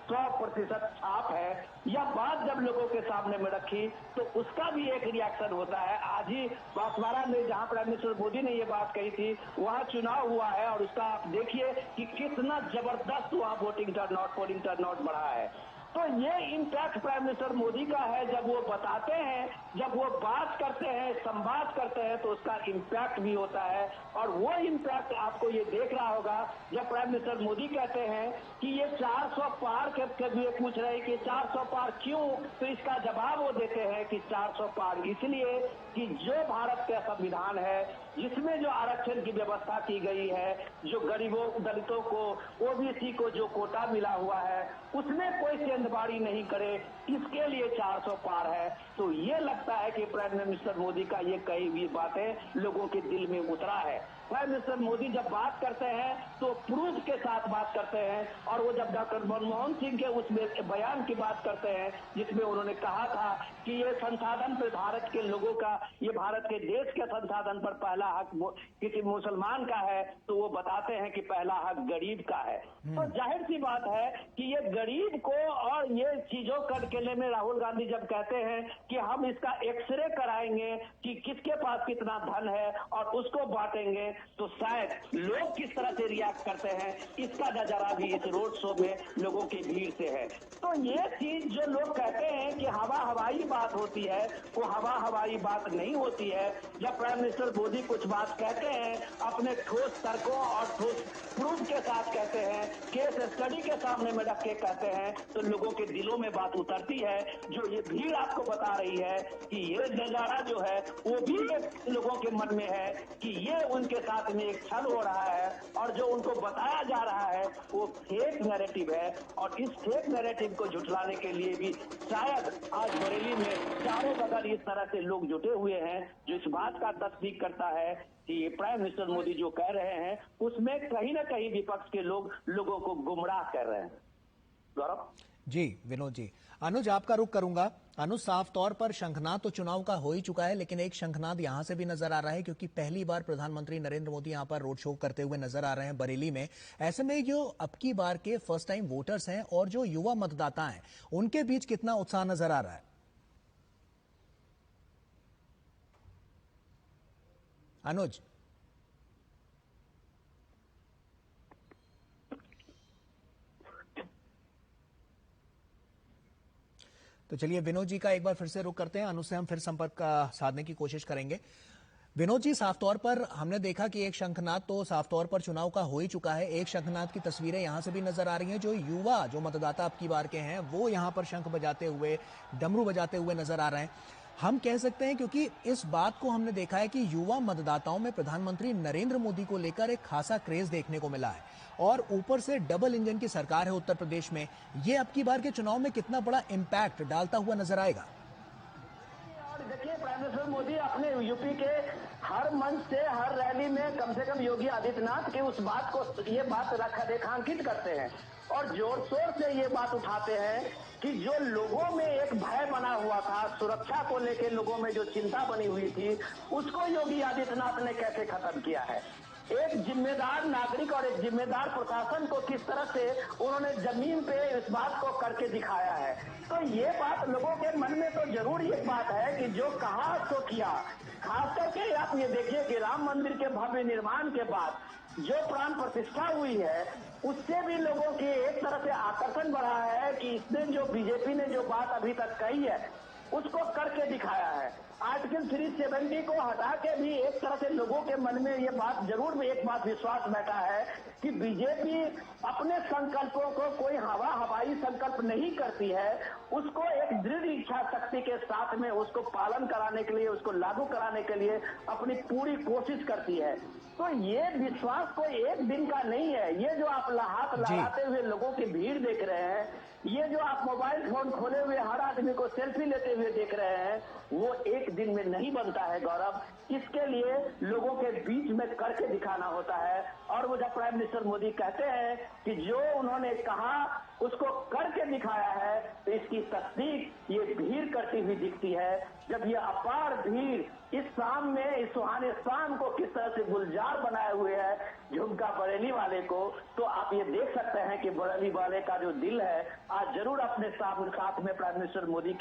[SPEAKER 3] 100% छाप है, यह बात जब लोगों के सामने में रखी तो उसका भी एक रिएक्शन होता है। आज ही बांसवाड़ा में जहां प्राइम मिनिस्टर मोदी ने ये बात कही थी वहां चुनाव हुआ है और उसका आप देखिए कि कितना जबरदस्त वहां पोलिंग टर्नआउट बढ़ा है। तो ये इम्पैक्ट प्राइम मिनिस्टर मोदी का है, जब वो बताते हैं, जब वो बात करते हैं, संवाद करते हैं, तो उसका इम्पैक्ट भी होता है। और वो इम्पैक्ट आपको ये देख रहा होगा जब प्राइम मिनिस्टर मोदी कहते हैं कि ये 400 पार के लिए पूछ रहे हैं कि 400 पार क्यों, तो इसका जवाब वो देते हैं कि 400 पार इसलिए कि जो भारत का संविधान है जिसमें जो आरक्षण की व्यवस्था की गई है, जो गरीबों दलितों को, ओबीसी को जो कोटा मिला हुआ है, उसमें कोई बंदबाड़ी नहीं करे, इसके लिए 400 पार है। तो ये लगता है कि प्राइम मिनिस्टर मोदी का ये कई भी बातें लोगों के दिल में उतरा है। प्राइम मिनिस्टर मोदी जब बात करते हैं तो प्रूफ के साथ बात करते हैं, और वो जब डॉक्टर मनमोहन सिंह के उसमें बयान की बात करते हैं जिसमें उन्होंने कहा था कि ये संसाधन पर भारत के लोगों का, ये भारत के देश के संसाधन पर पहला हक किसी मुसलमान का है, तो वो बताते हैं कि पहला हक गरीब का है। तो जाहिर सी बात है कि ये गरीब को, और ये चीजों के लिए में राहुल गांधी जब कहते हैं कि हम इसका एक्सरे कराएंगे कि किसके पास कितना धन है और उसको बांटेंगे, तो शायद लोग किस तरह से रिएक्ट करते हैं इसका नजारा भी इस रोड शो में लोगों की भीड़ से है। तो ये चीज जो लोग कहते हैं कि हवा हवाई बात होती है, वो हवा हवाई बात नहीं होती है। जब प्राइम मिनिस्टर मोदी कुछ बात कहते हैं अपने ठोस तर्कों और ठोस प्रूफ के साथ कहते हैं, केस स्टडी के सामने में रख के कहते हैं, तो लोगों के दिलों में बात उतरती है। जो ये भीड़ आपको बता रही है कि ये नजारा जो है वो भी लोगों के मन में है कि ये उनके साथ में एक छल हो रहा है, और जो उनको बताया जा रहा है वो फेक नैरेटिव है। और इस फेक नैरेटिव को झुठलाने के लिए भी शायद आज बरेली में चारों बगल इस तरह से लोग जुटे हुए हैं, जो इस बात का तस्दीक करता है कि ये प्राइम मिनिस्टर मोदी जो कह रहे हैं उसमें कहीं ना कहीं विपक्ष के लोग लोगों को गुमराह कर रहे हैं। गौरव
[SPEAKER 1] जी, विनोद जी, अनुज आपका रुख करूंगा। अनुज, साफ तौर पर शंखनाद तो चुनाव का हो ही चुका है, लेकिन एक शंखनाद यहां से भी नजर आ रहा है क्योंकि पहली बार प्रधानमंत्री नरेंद्र मोदी यहां पर रोड शो करते हुए नजर आ रहे हैं बरेली में। ऐसे में जो अब की बार के फर्स्ट टाइम वोटर्स हैं और जो युवा मतदाता हैं, उनके बीच कितना उत्साह नजर आ रहा है? अनुज, तो चलिए विनोद जी का एक बार फिर से रुख करते हैं, अनुज से हम फिर संपर्क साधने की कोशिश करेंगे। विनोद जी, साफ तौर पर हमने देखा कि एक शंखनाद तो साफ तौर पर चुनाव का हो ही चुका है। एक शंखनाद की तस्वीरें यहां से भी नजर आ रही हैं। जो युवा, जो मतदाता अब की बार के हैं, वो यहां पर शंख बजाते हुए, डमरू बजाते हुए नजर आ रहे हैं। हम कह सकते हैं क्योंकि इस बात को हमने देखा है कि युवा मतदाताओं में प्रधानमंत्री नरेंद्र मोदी को लेकर एक खासा क्रेज देखने को मिला है, और ऊपर से डबल इंजन की सरकार है उत्तर प्रदेश में। ये अब की बार के चुनाव में कितना बड़ा इंपैक्ट डालता हुआ नजर आएगा?
[SPEAKER 3] और देखिए, प्राइम मिनिस्टर मोदी अपने यूपी के हर मंच से, हर रैली में कम से कम योगी आदित्यनाथ की उस बात को, ये बात रेखांकित करते हैं और जोर शोर से ये बात उठाते हैं कि जो लोगों में एक भय बना हुआ था, सुरक्षा को लेकर लोगों में जो चिंता बनी हुई थी, उसको योगी आदित्यनाथ ने कैसे खत्म किया है। एक जिम्मेदार नागरिक और एक जिम्मेदार प्रशासन को किस तरह से उन्होंने जमीन पे इस बात को करके दिखाया है। तो ये बात लोगों के मन में तो जरूर ये बात है कि जो कहा तो किया। खास करके आप ये देखिए कि राम मंदिर के भव्य निर्माण के बाद जो प्राण प्रतिष्ठा हुई है, उससे भी लोगों के एक तरह से आकर्षण बढ़ा है कि इसने जो बीजेपी ने जो बात अभी तक कही है उसको करके दिखाया है। आर्टिकल 370 को हटा के भी एक तरह से लोगों के मन में ये बात जरूर एक बात विश्वास बैठा है कि बीजेपी अपने संकल्पों को कोई हवा हवाई संकल्प नहीं करती है, उसको एक दृढ़ इच्छा शक्ति के साथ में उसको पालन कराने के लिए, उसको लागू कराने के लिए अपनी पूरी कोशिश करती है। तो ये विश्वास कोई एक दिन का नहीं है। ये जो आप हाथ लहराते हुए लोगों की भीड़ देख रहे हैं, ये जो आप मोबाइल फोन खोले हुए हर आदमी को सेल्फी लेते हुए देख रहे हैं, वो एक दिन में नहीं बनता है गौरव। इसके लिए लोगों के बीच में करके दिखाना होता है। और वो जब प्राइम मिनिस्टर मोदी कहते हैं कि जो उन्होंने कहा उसको करके दिखाया है, तो इसकी तस्दीक ये भीड़ करती हुई दिखती है। जब ये अपार भीड़ इस शाम में, इस सुहाने शाम को किस तरह से गुलजार बनाए हुए है झुमका बरेली वाले को, तो आप ये देख सकते हैं कि बरेली वाले का जो दिल है आज जरूर अपने साथ में प्राइम मिनिस्टर मोदी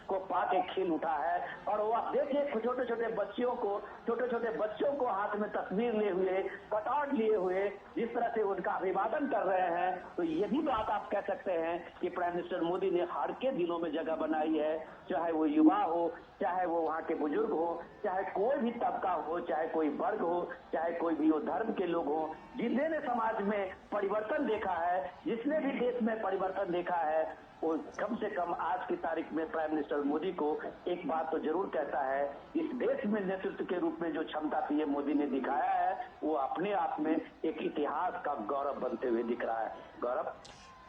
[SPEAKER 3] को पाके खिल उठा है। और वो आप देखिए छोटे छोटे बच्चों को हाथ में तस्वीर लिए हुए, पटाट लिए हुए जिस तरह से उनका अभिवादन कर रहे हैं, तो ये भी बात आप कह सकते हैं कि प्राइम मिनिस्टर मोदी ने हर के दिलों में जगह बनाई है। चाहे वो युवा हो, चाहे वो वहाँ के बुजुर्ग हो, चाहे कोई भी तबका हो, चाहे कोई वर्ग हो, चाहे कोई भी वो धर्म के लोग हो, जिन्होंने समाज में परिवर्तन देखा है, जिसने भी देश में परिवर्तन देखा है, वो कम से कम आज की तारीख में प्राइम मिनिस्टर मोदी को एक बात तो जरूर कहता है, इस देश में नेतृत्व के रूप में जो क्षमता पीएम मोदी ने दिखाया है, वो अपने आप में एक इतिहास का गौरव बनते हुए दिख रहा है। गौरव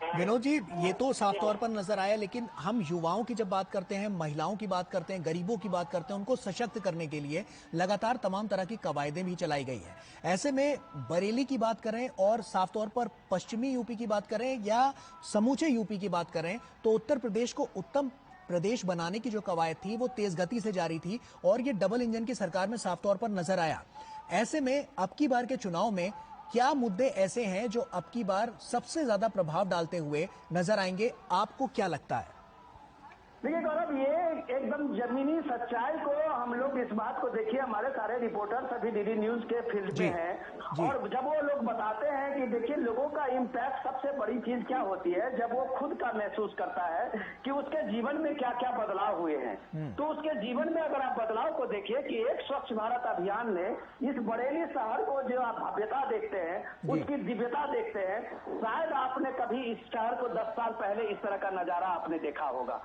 [SPEAKER 1] विनोद जी, ये तो साफ तौर पर नजर आया, लेकिन हम युवाओं की जब बात करते हैं, महिलाओं की बात करते हैं, गरीबों की बात करते हैं, उनको सशक्त करने के लिए लगातार तमाम तरह की कवायदें भी चलाई गई हैं। ऐसे में बरेली की बात करें और साफ तौर पर पश्चिमी यूपी की बात करें या समूचे यूपी की बात करें, तो उत्तर प्रदेश को उत्तम प्रदेश बनाने की जो कवायद थी वो तेज गति से जारी थी और ये डबल इंजन की सरकार में साफ तौर पर नजर आया। ऐसे में अब की बार के चुनाव में क्या मुद्दे ऐसे हैं जो अब की बार सबसे ज्यादा प्रभाव डालते हुए नजर आएंगे, आपको क्या लगता है?
[SPEAKER 3] देखिए गौरव, ये एकदम जमीनी सच्चाई को हम लोग इस बात को देखिए, हमारे सारे रिपोर्टर सभी डीडी न्यूज के फील्ड में हैं और जब वो लोग बताते हैं कि देखिए लोगों का इम्पैक्ट, सबसे बड़ी चीज क्या होती है जब वो खुद का महसूस करता है कि उसके जीवन में क्या क्या बदलाव हुए हैं। तो उसके जीवन में अगर आप बदलाव को देखिए कि एक स्वच्छ भारत अभियान ने इस बरेली शहर को जो आप भव्यता देखते हैं, उसकी दिव्यता देखते हैं, शायद आपने कभी इस शहर को 10 साल पहले इस तरह का नजारा आपने देखा होगा।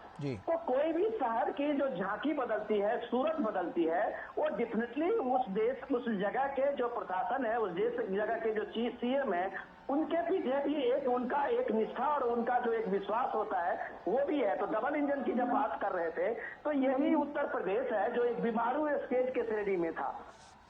[SPEAKER 3] तो कोई भी शहर की जो झांकी बदलती है, सूरत बदलती है, वो डेफिनेटली उस देश, उस जगह के जो प्रशासन है, उस देश जगह के जो चीफ सीएम है, उनके पीछे भी एक उनका एक निष्ठा और उनका जो एक विश्वास होता है वो भी है। तो डबल इंजन की जब बात कर रहे थे तो यही उत्तर प्रदेश है जो एक बीमारू स्टेट के श्रेणी में था।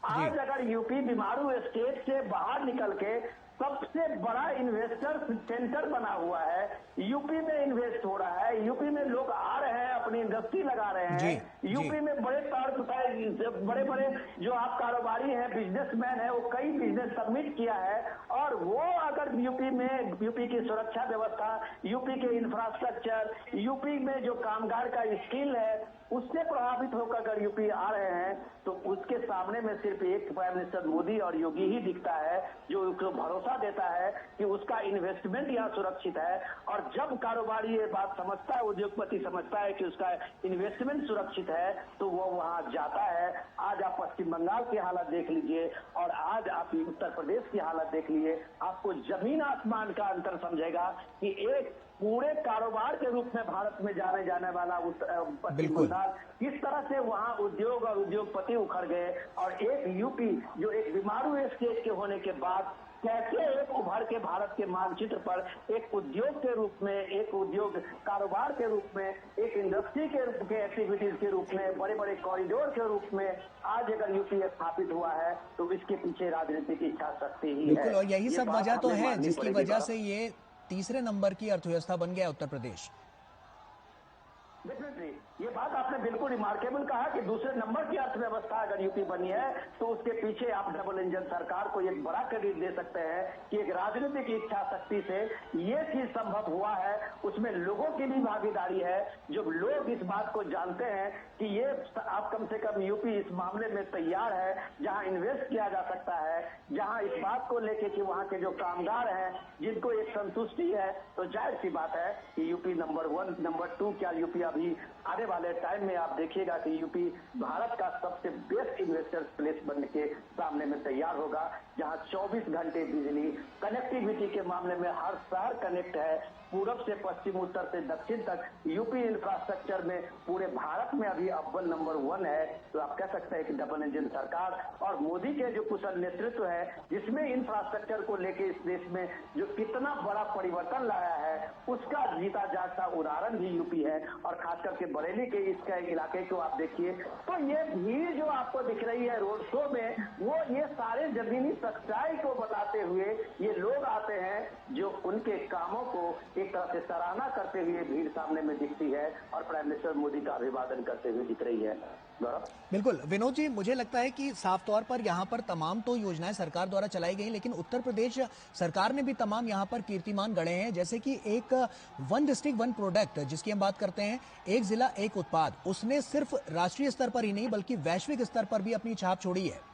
[SPEAKER 3] आज अगर यूपी बीमारू स्टेट से बाहर निकल के सबसे बड़ा इन्वेस्टर सेंटर बना हुआ है, यूपी में इन्वेस्ट हो रहा है, यूपी में लोग आ रहे हैं, अपनी इंडस्ट्री लगा रहे हैं, यूपी में बड़े बड़े जो आप कारोबारी हैं, बिजनेसमैन है, वो कई बिजनेस सबमिट किया है और वो अगर यूपी में, यूपी की सुरक्षा व्यवस्था, यूपी के इंफ्रास्ट्रक्चर, यूपी में जो कामगार का स्किल है, उससे प्रभावित होकर अगर यूपी आ रहे हैं तो उसके सामने में सिर्फ एक प्राइम मिनिस्टर मोदी और योगी ही दिखता है जो उसको भरोसा देता है कि उसका इन्वेस्टमेंट यहाँ सुरक्षित है। और जब कारोबारी ये बात समझता है, उद्योगपति समझता है कि उसका इन्वेस्टमेंट सुरक्षित है, तो वो वहां जाता है। आज आप पश्चिम बंगाल की हालत देख लीजिए और आज आप उत्तर प्रदेश की हालत देख लीजिए, आपको जमीन आसमान का अंतर समझेगा कि एक पूरे कारोबार के रूप में भारत में जाने जाने वाला पश्चिम बंगाल किस तरह से वहां उद्योग और उद्योगपति उखड़ गए और एक यूपी जो एक बीमारू स्टेट के होने के बाद कैसे एक उभर के भारत के मानचित्र पर एक उद्योग के रूप में, एक उद्योग कारोबार के रूप में, एक इंडस्ट्री के एक्टिविटीज के रूप में, बड़े बड़े कॉरिडोर के रूप में आज अगर यूपी स्थापित हुआ है तो इसके पीछे राजनीतिक इच्छा शक्ति ही है।
[SPEAKER 1] बिल्कुल, और यही सब वजह तो है जिसकी वजह से ये तीसरे नंबर की अर्थव्यवस्था बन गया उत्तर प्रदेश।
[SPEAKER 3] डेफिनेटली ये बात आपने बिल्कुल रिमार्केबल कहा कि दूसरे नंबर की अर्थव्यवस्था अगर यूपी बनी है तो उसके पीछे आप डबल इंजन सरकार को एक बड़ा क्रेडिट दे सकते हैं कि एक राजनीतिक इच्छा शक्ति से ये चीज संभव हुआ है। उसमें लोगों की भी भागीदारी है, जब लोग इस बात को जानते हैं कि ये आप कम से कम यूपी इस मामले में तैयार है, जहां इन्वेस्ट किया जा सकता है, जहां इस बात को लेके कि वहां के जो कामगार हैं जिनको एक संतुष्टि है, तो जाहिर सी बात है कि यूपी नंबर 1, नंबर 2 क्या यूपी अभी आने वाले टाइम में आप देखिएगा कि यूपी भारत का सबसे बेस्ट इन्वेस्टर प्लेस बनने के सामने में तैयार होगा, जहां 24 घंटे बिजली, कनेक्टिविटी के मामले में हर शहर कनेक्ट है, पूरब से पश्चिम, उत्तर से दक्षिण तक यूपी इंफ्रास्ट्रक्चर में पूरे भारत में अभी अव्वल नंबर 1 है। तो आप कह सकते हैं कि डबल इंजन सरकार और मोदी के जो कुशल नेतृत्व है, जिसमें इंफ्रास्ट्रक्चर को लेके इस देश में जो कितना बड़ा परिवर्तन लाया है, उसका जीता जागता उदाहरण भी यूपी है। और खास करके बरेली के इसका इलाके को आप देखिए तो ये भीड़ जो आपको दिख रही है रोड शो में, वो ये सारे जमीनी सच्चाई को बताते हुए ये लोग आते हैं जो उनके कामों को एक तरह से सराहना करते हुए भीड़ सामने में दिखती है और प्राइम मिनिस्टर मोदी का अभिवादन करते हुए दिख रही है।
[SPEAKER 1] बिल्कुल विनोद जी, मुझे लगता है कि साफ तौर पर यहाँ पर तमाम तो योजनाएं सरकार द्वारा चलाई गई, लेकिन उत्तर प्रदेश सरकार ने भी तमाम यहाँ पर कीर्तिमान गढ़े हैं, जैसे कि एक 1 डिस्ट्रिक्ट 1 प्रोडक्ट जिसकी हम बात करते हैं, एक जिला एक उत्पाद, उसने सिर्फ राष्ट्रीय स्तर पर ही नहीं बल्कि वैश्विक स्तर पर भी अपनी छाप छोड़ी है।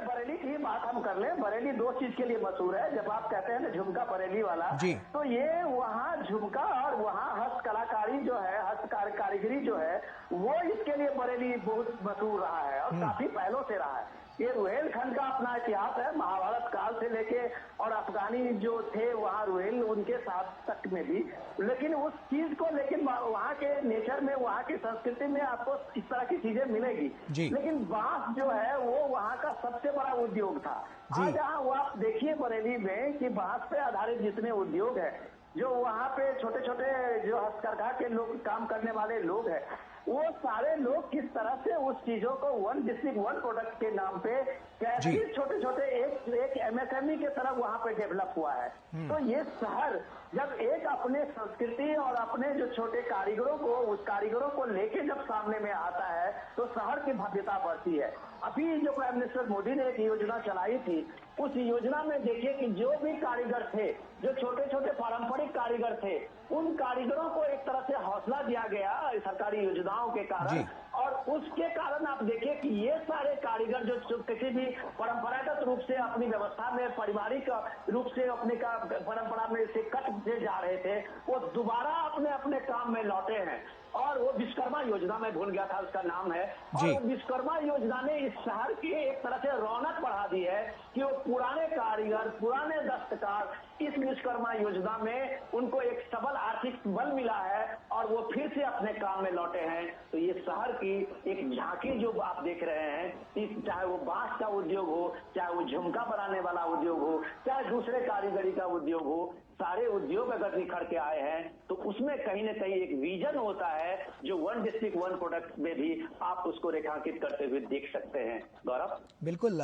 [SPEAKER 3] बरेली की बात हम कर ले, बरेली 2 चीज के लिए मशहूर है। जब आप कहते हैं ना झुमका बरेली वाला, तो ये वहाँ झुमका और वहाँ हस्त कलाकारी जो है, हस्त कारीगरी जो है, वो इसके लिए बरेली बहुत मशहूर रहा है और काफी पहलों से रहा है। ये रुहेलखंड का अपना इतिहास है, महाभारत काल से लेके और अफगानी जो थे वहाँ रुहेल उनके साथ तक में भी। लेकिन उस चीज को, लेकिन वहाँ के नेचर में, वहाँ की संस्कृति में आपको इस तरह की चीजें मिलेगी। लेकिन बांस जो है वो वहाँ का सबसे बड़ा उद्योग था। आज यहाँ वो आप देखिए बरेली में कि बांस पे आधारित जितने उद्योग है, जो वहाँ पे छोटे छोटे जो हस्तकरघा के लोग, काम करने वाले लोग हैं, वो सारे लोग किस तरह से उस चीजों को वन डिस्ट्रिक्ट वन प्रोडक्ट के नाम पे कैसे छोटे छोटे एक एमएसएमई के तरह वहाँ पे डेवलप हुआ है। तो ये शहर जब एक अपने संस्कृति और अपने जो छोटे कारीगरों को, उस कारीगरों को लेके जब सामने में आता है तो शहर की भव्यता बढ़ती है। अभी जो प्राइम मिनिस्टर मोदी ने एक योजना चलाई थी, उस योजना में देखिए कि जो भी कारीगर थे, जो छोटे छोटे पारंपरिक कारीगर थे, उन कारीगरों को एक तरह से हौसला दिया गया सरकारी योजनाओं के कारण। और उसके कारण आप देखिए कि ये सारे कारीगर जो किसी भी परंपरागत रूप से अपनी व्यवस्था में, पारिवारिक रूप से अपने का परंपरा में से कट से जा रहे थे, वो दोबारा अपने अपने काम में लौटे हैं। और वो विश्वकर्मा योजना में भूल गया था उसका नाम है, और वो विश्वकर्मा योजना ने इस शहर की एक तरह से रौनक बढ़ा दी है कि वो पुराने कारीगर, पुराने दस्तकार इस विश्वकर्मा योजना में उनको एक सबल आर्थिक बल मिला है और वो फिर से अपने काम में लौटे हैं। तो ये शहर की एक झांकी जो आप देख रहे हैं, चाहे वो बांस का उद्योग हो, चाहे वो झुमका बनाने वाला उद्योग हो, चाहे दूसरे कारीगरी का उद्योग हो, सारे उद्योग अगर निखर के आए हैं तो उसमें कहीं न कहीं एक विजन होता है जो वन डिस्ट्रिक्ट वन प्रोडक्ट में भी आप उसको रेखांकित करते हुए देख सकते हैं। गौरव,
[SPEAKER 1] बिल्कुल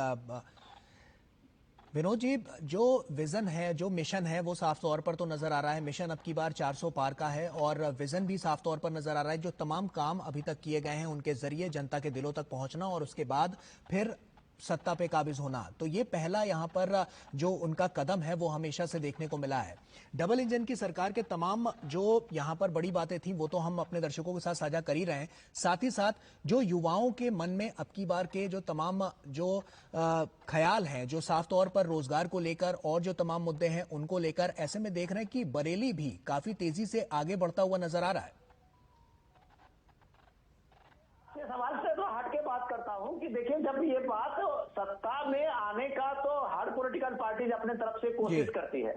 [SPEAKER 1] विनोद जी, जो विजन है, जो मिशन है, वो साफ तौर पर तो नजर आ रहा है। मिशन अब की बार 400 पार का है और विजन भी साफ तौर पर नजर आ रहा है। जो तमाम काम अभी तक किए गए हैं उनके जरिए जनता के दिलों तक पहुंचना और उसके बाद फिर सत्ता पे काबिज होना, तो ये पहला यहाँ पर जो उनका कदम है वो हमेशा से देखने को मिला है। डबल इंजन की सरकार के तमाम जो यहाँ पर बड़ी बातें थी वो तो हम अपने दर्शकों के साथ साझा कर ही रहे हैं। साथ ही साथ जो युवाओं के मन में अब की बार के जो तमाम जो ख्याल हैं, जो साफ तौर पर रोजगार को लेकर और जो तमाम मुद्दे हैं उनको लेकर, ऐसे में देख रहे हैं कि बरेली भी काफी तेजी से आगे बढ़ता हुआ नजर आ रहा है।
[SPEAKER 3] सवाल से तो हट के बात करता हूं कि देखिए, जब ये बात सत्ता में आने का तो हर पॉलिटिकल पार्टी अपने तरफ से कोशिश करती है,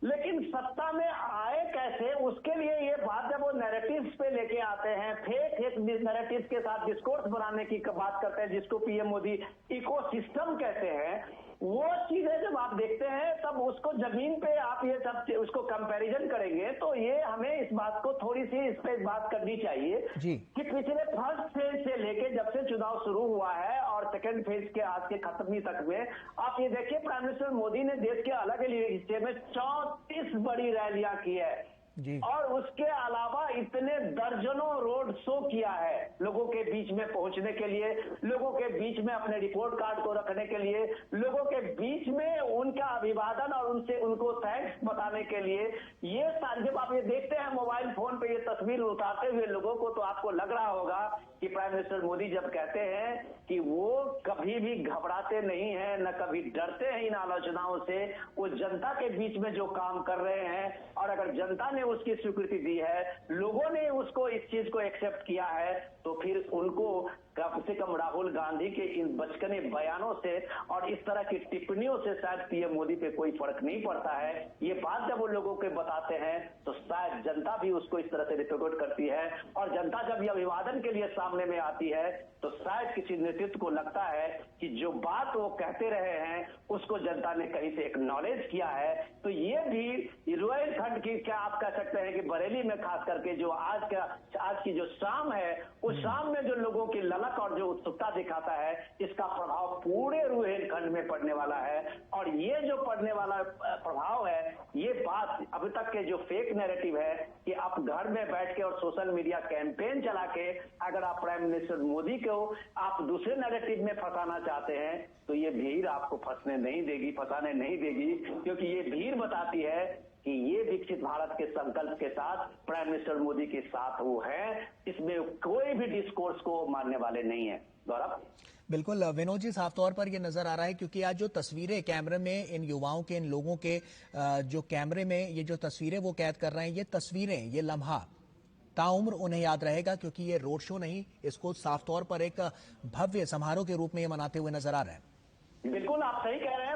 [SPEAKER 3] लेकिन सत्ता में आए कैसे, उसके लिए ये बात जब वो नैरेटिव्स पे लेके आते हैं, फेक नैरेटिव्स के साथ डिस्कोर्स बनाने की बात करते हैं, जिसको पीएम मोदी इकोसिस्टम कहते हैं, वो चीजें जब आप देखते हैं तब उसको जमीन पे आप ये सब उसको कंपैरिजन करेंगे तो ये हमें इस बात को थोड़ी सी इस पे बात करनी चाहिए कि पिछले फर्स्ट फेज से लेके जब से चुनाव शुरू हुआ है और सेकंड फेज के आज के खत्मी तक में आप ये देखिए, प्राइम मिनिस्टर मोदी ने देश के अलग अलग हिस्से में 34 बड़ी रैलियां की है और उसके अलावा इतने दर्जनों रोड शो किया है लोगों के बीच में पहुंचने के लिए, लोगों के बीच में अपने रिपोर्ट कार्ड को रखने के लिए, लोगों के बीच में उनका अभिवादन और उनसे उनको थैंक्स बताने के लिए। ये सारे जब आप ये देखते हैं मोबाइल फोन पे ये तस्वीर उतारते हुए लोगों को, तो आपको लग रहा होगा कि प्राइम मिनिस्टर मोदी जब कहते हैं कि वो कभी भी घबराते नहीं है, न कभी डरते हैं इन आलोचनाओं से, वो जनता के बीच में जो काम कर रहे हैं और अगर जनता ने उसकी स्वीकृति दी है, लोगों ने उसको इस चीज को एक्सेप्ट किया है, तो फिर उनको कम से कम राहुल गांधी के इन बचकने बयानों से और इस तरह की टिप्पणियों से शायद पीएम मोदी पे कोई फर्क नहीं पड़ता है। ये बात जब वो लोगों के बताते हैं तो शायद जनता भी उसको इस तरह से रिपोर्ट करती है और जनता जब ये अभिवादन के लिए सामने में आती है तो शायद किसी नेतृत्व को लगता है कि जो बात वो कहते रहे हैं उसको जनता ने कहीं से एक्नॉलेज किया है। तो ये भी रुहेलखंड की, क्या आप कह सकते हैं कि बरेली में खास करके जो आज की जो शाम है, उस शाम में जो लोगों की ललक और जो उत्सुकता दिखाता है, इसका प्रभाव पूरे रुहेलखंड में पड़ने वाला है। और ये जो पड़ने वाला प्रभाव है, ये बात अभी तक के जो फेक नैरेटिव है कि आप घर में बैठ के और सोशल मीडिया कैंपेन चला के अगर आप प्राइम मिनिस्टर मोदी को आप दूसरे नैरेटिव में फंसाना चाहते हैं तो ये भीड़ आपको फंसाने नहीं देगी, क्योंकि ये भीड़ बताती है कि ये विकसित भारत के संकल्प के साथ प्राइम मिनिस्टर मोदी के साथ वो है, इसमें कोई भी डिस्कोर्स को मानने वाले नहीं है। गौरव,
[SPEAKER 1] बिल्कुल विनोद जी, साफ तौर पर ये नजर आ रहा है क्योंकि आज जो तस्वीरें कैमरे में इन युवाओं के, इन लोगों के जो कैमरे में ये जो तस्वीरें वो कैद कर रहे हैं, ये तस्वीरें, ये लम्हा ताउम्र उन्हें याद रहेगा, क्योंकि ये रोड शो नहीं, इसको साफ तौर पर एक भव्य समारोह के रूप में ये मनाते हुए नजर आ रहे हैं।
[SPEAKER 3] बिल्कुल आप सही कह रहे हैं।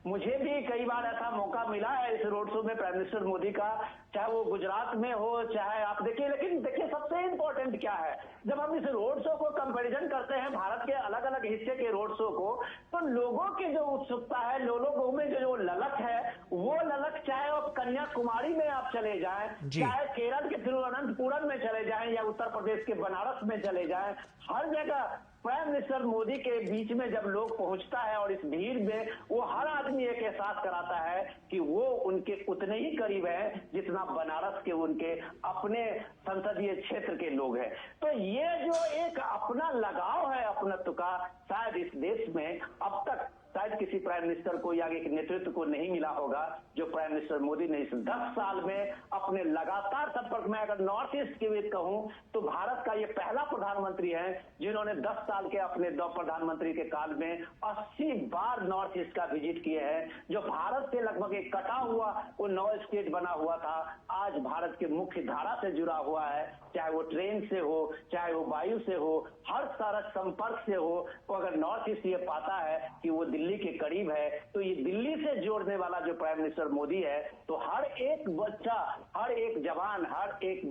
[SPEAKER 3] मुझे भी कई बार ऐसा मौका मिला है इस रोड शो में प्राइम मिनिस्टर मोदी का, चाहे वो गुजरात में हो, चाहे आप देखिए। लेकिन देखिए सबसे इंपॉर्टेंट क्या है, जब हम इस रोड शो को कंपैरिजन करते हैं भारत के अलग अलग हिस्से के रोड शो को, तो लोगों की जो उत्सुकता है, लोगों में जो ललक है, वो ललक चाहे आप कन्याकुमारी में आप चले जाएं, चाहे केरल के तिरुवनंतपुरम में चले जाएं, या उत्तर प्रदेश के बनारस में चले जाएं, हर जगह प्राइम मिनिस्टर मोदी के बीच में जब लोग पहुंचता है और इस भीड़ में वो हर आदमी एक एहसास कराता है कि वो उनके उतने ही करीब है जितना बनारस के उनके अपने संसदीय क्षेत्र के लोग हैं। तो ये जो एक अपना लगाव है अपनत्व का, शायद इस देश में अब तक शायद किसी प्राइम मिनिस्टर को या एक नेतृत्व को नहीं मिला होगा, जो प्राइम मिनिस्टर मोदी ने इस 10 साल में अपने लगातार संपर्क में, अगर नॉर्थ ईस्ट की भी कहूं तो भारत का ये पहला प्रधानमंत्री है जिन्होंने 10 साल के अपने प्रधानमंत्री के काल में 80 बार नॉर्थ ईस्ट का विजिट किए हैं। जो भारत से लगभग एक कटा हुआ वो 9 स्टेट बना हुआ था, आज भारत के मुख्य धारा से जुड़ा हुआ है, चाहे वो ट्रेन से हो, चाहे वो वायु से हो, हर सड़क संपर्क से हो। तो अगर नॉर्थ ईस्ट ये पाता है कि वो दिल्ली के करीब है, तो ये दिल्ली से जोड़ने वाला जो प्राइम मिनिस्टर मोदी है, तो हर एक बच्चा, हर एक जवान, हर एक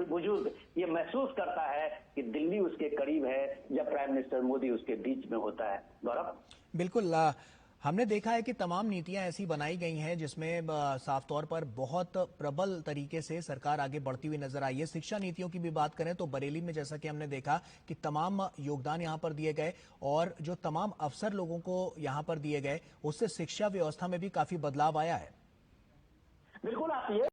[SPEAKER 3] बुजुर्ग ये महसूस करता है कि दिल्ली उसके करीब है जब प्राइम मिनिस्टर मोदी उसके बीच में होता है। गौरव,
[SPEAKER 1] बिल्कुल, हमने देखा है कि तमाम नीतियां ऐसी बनाई गई हैं जिसमें साफ तौर पर बहुत प्रबल तरीके से सरकार आगे बढ़ती हुई नजर आई है। शिक्षा नीतियों की भी बात करें तो बरेली में जैसा कि हमने देखा कि तमाम योगदान यहां पर दिए गए और जो तमाम अवसर लोगों को यहां पर दिए गए, उससे शिक्षा व्यवस्था में भी काफी बदलाव आया है।
[SPEAKER 3] बिल्कुल आप ये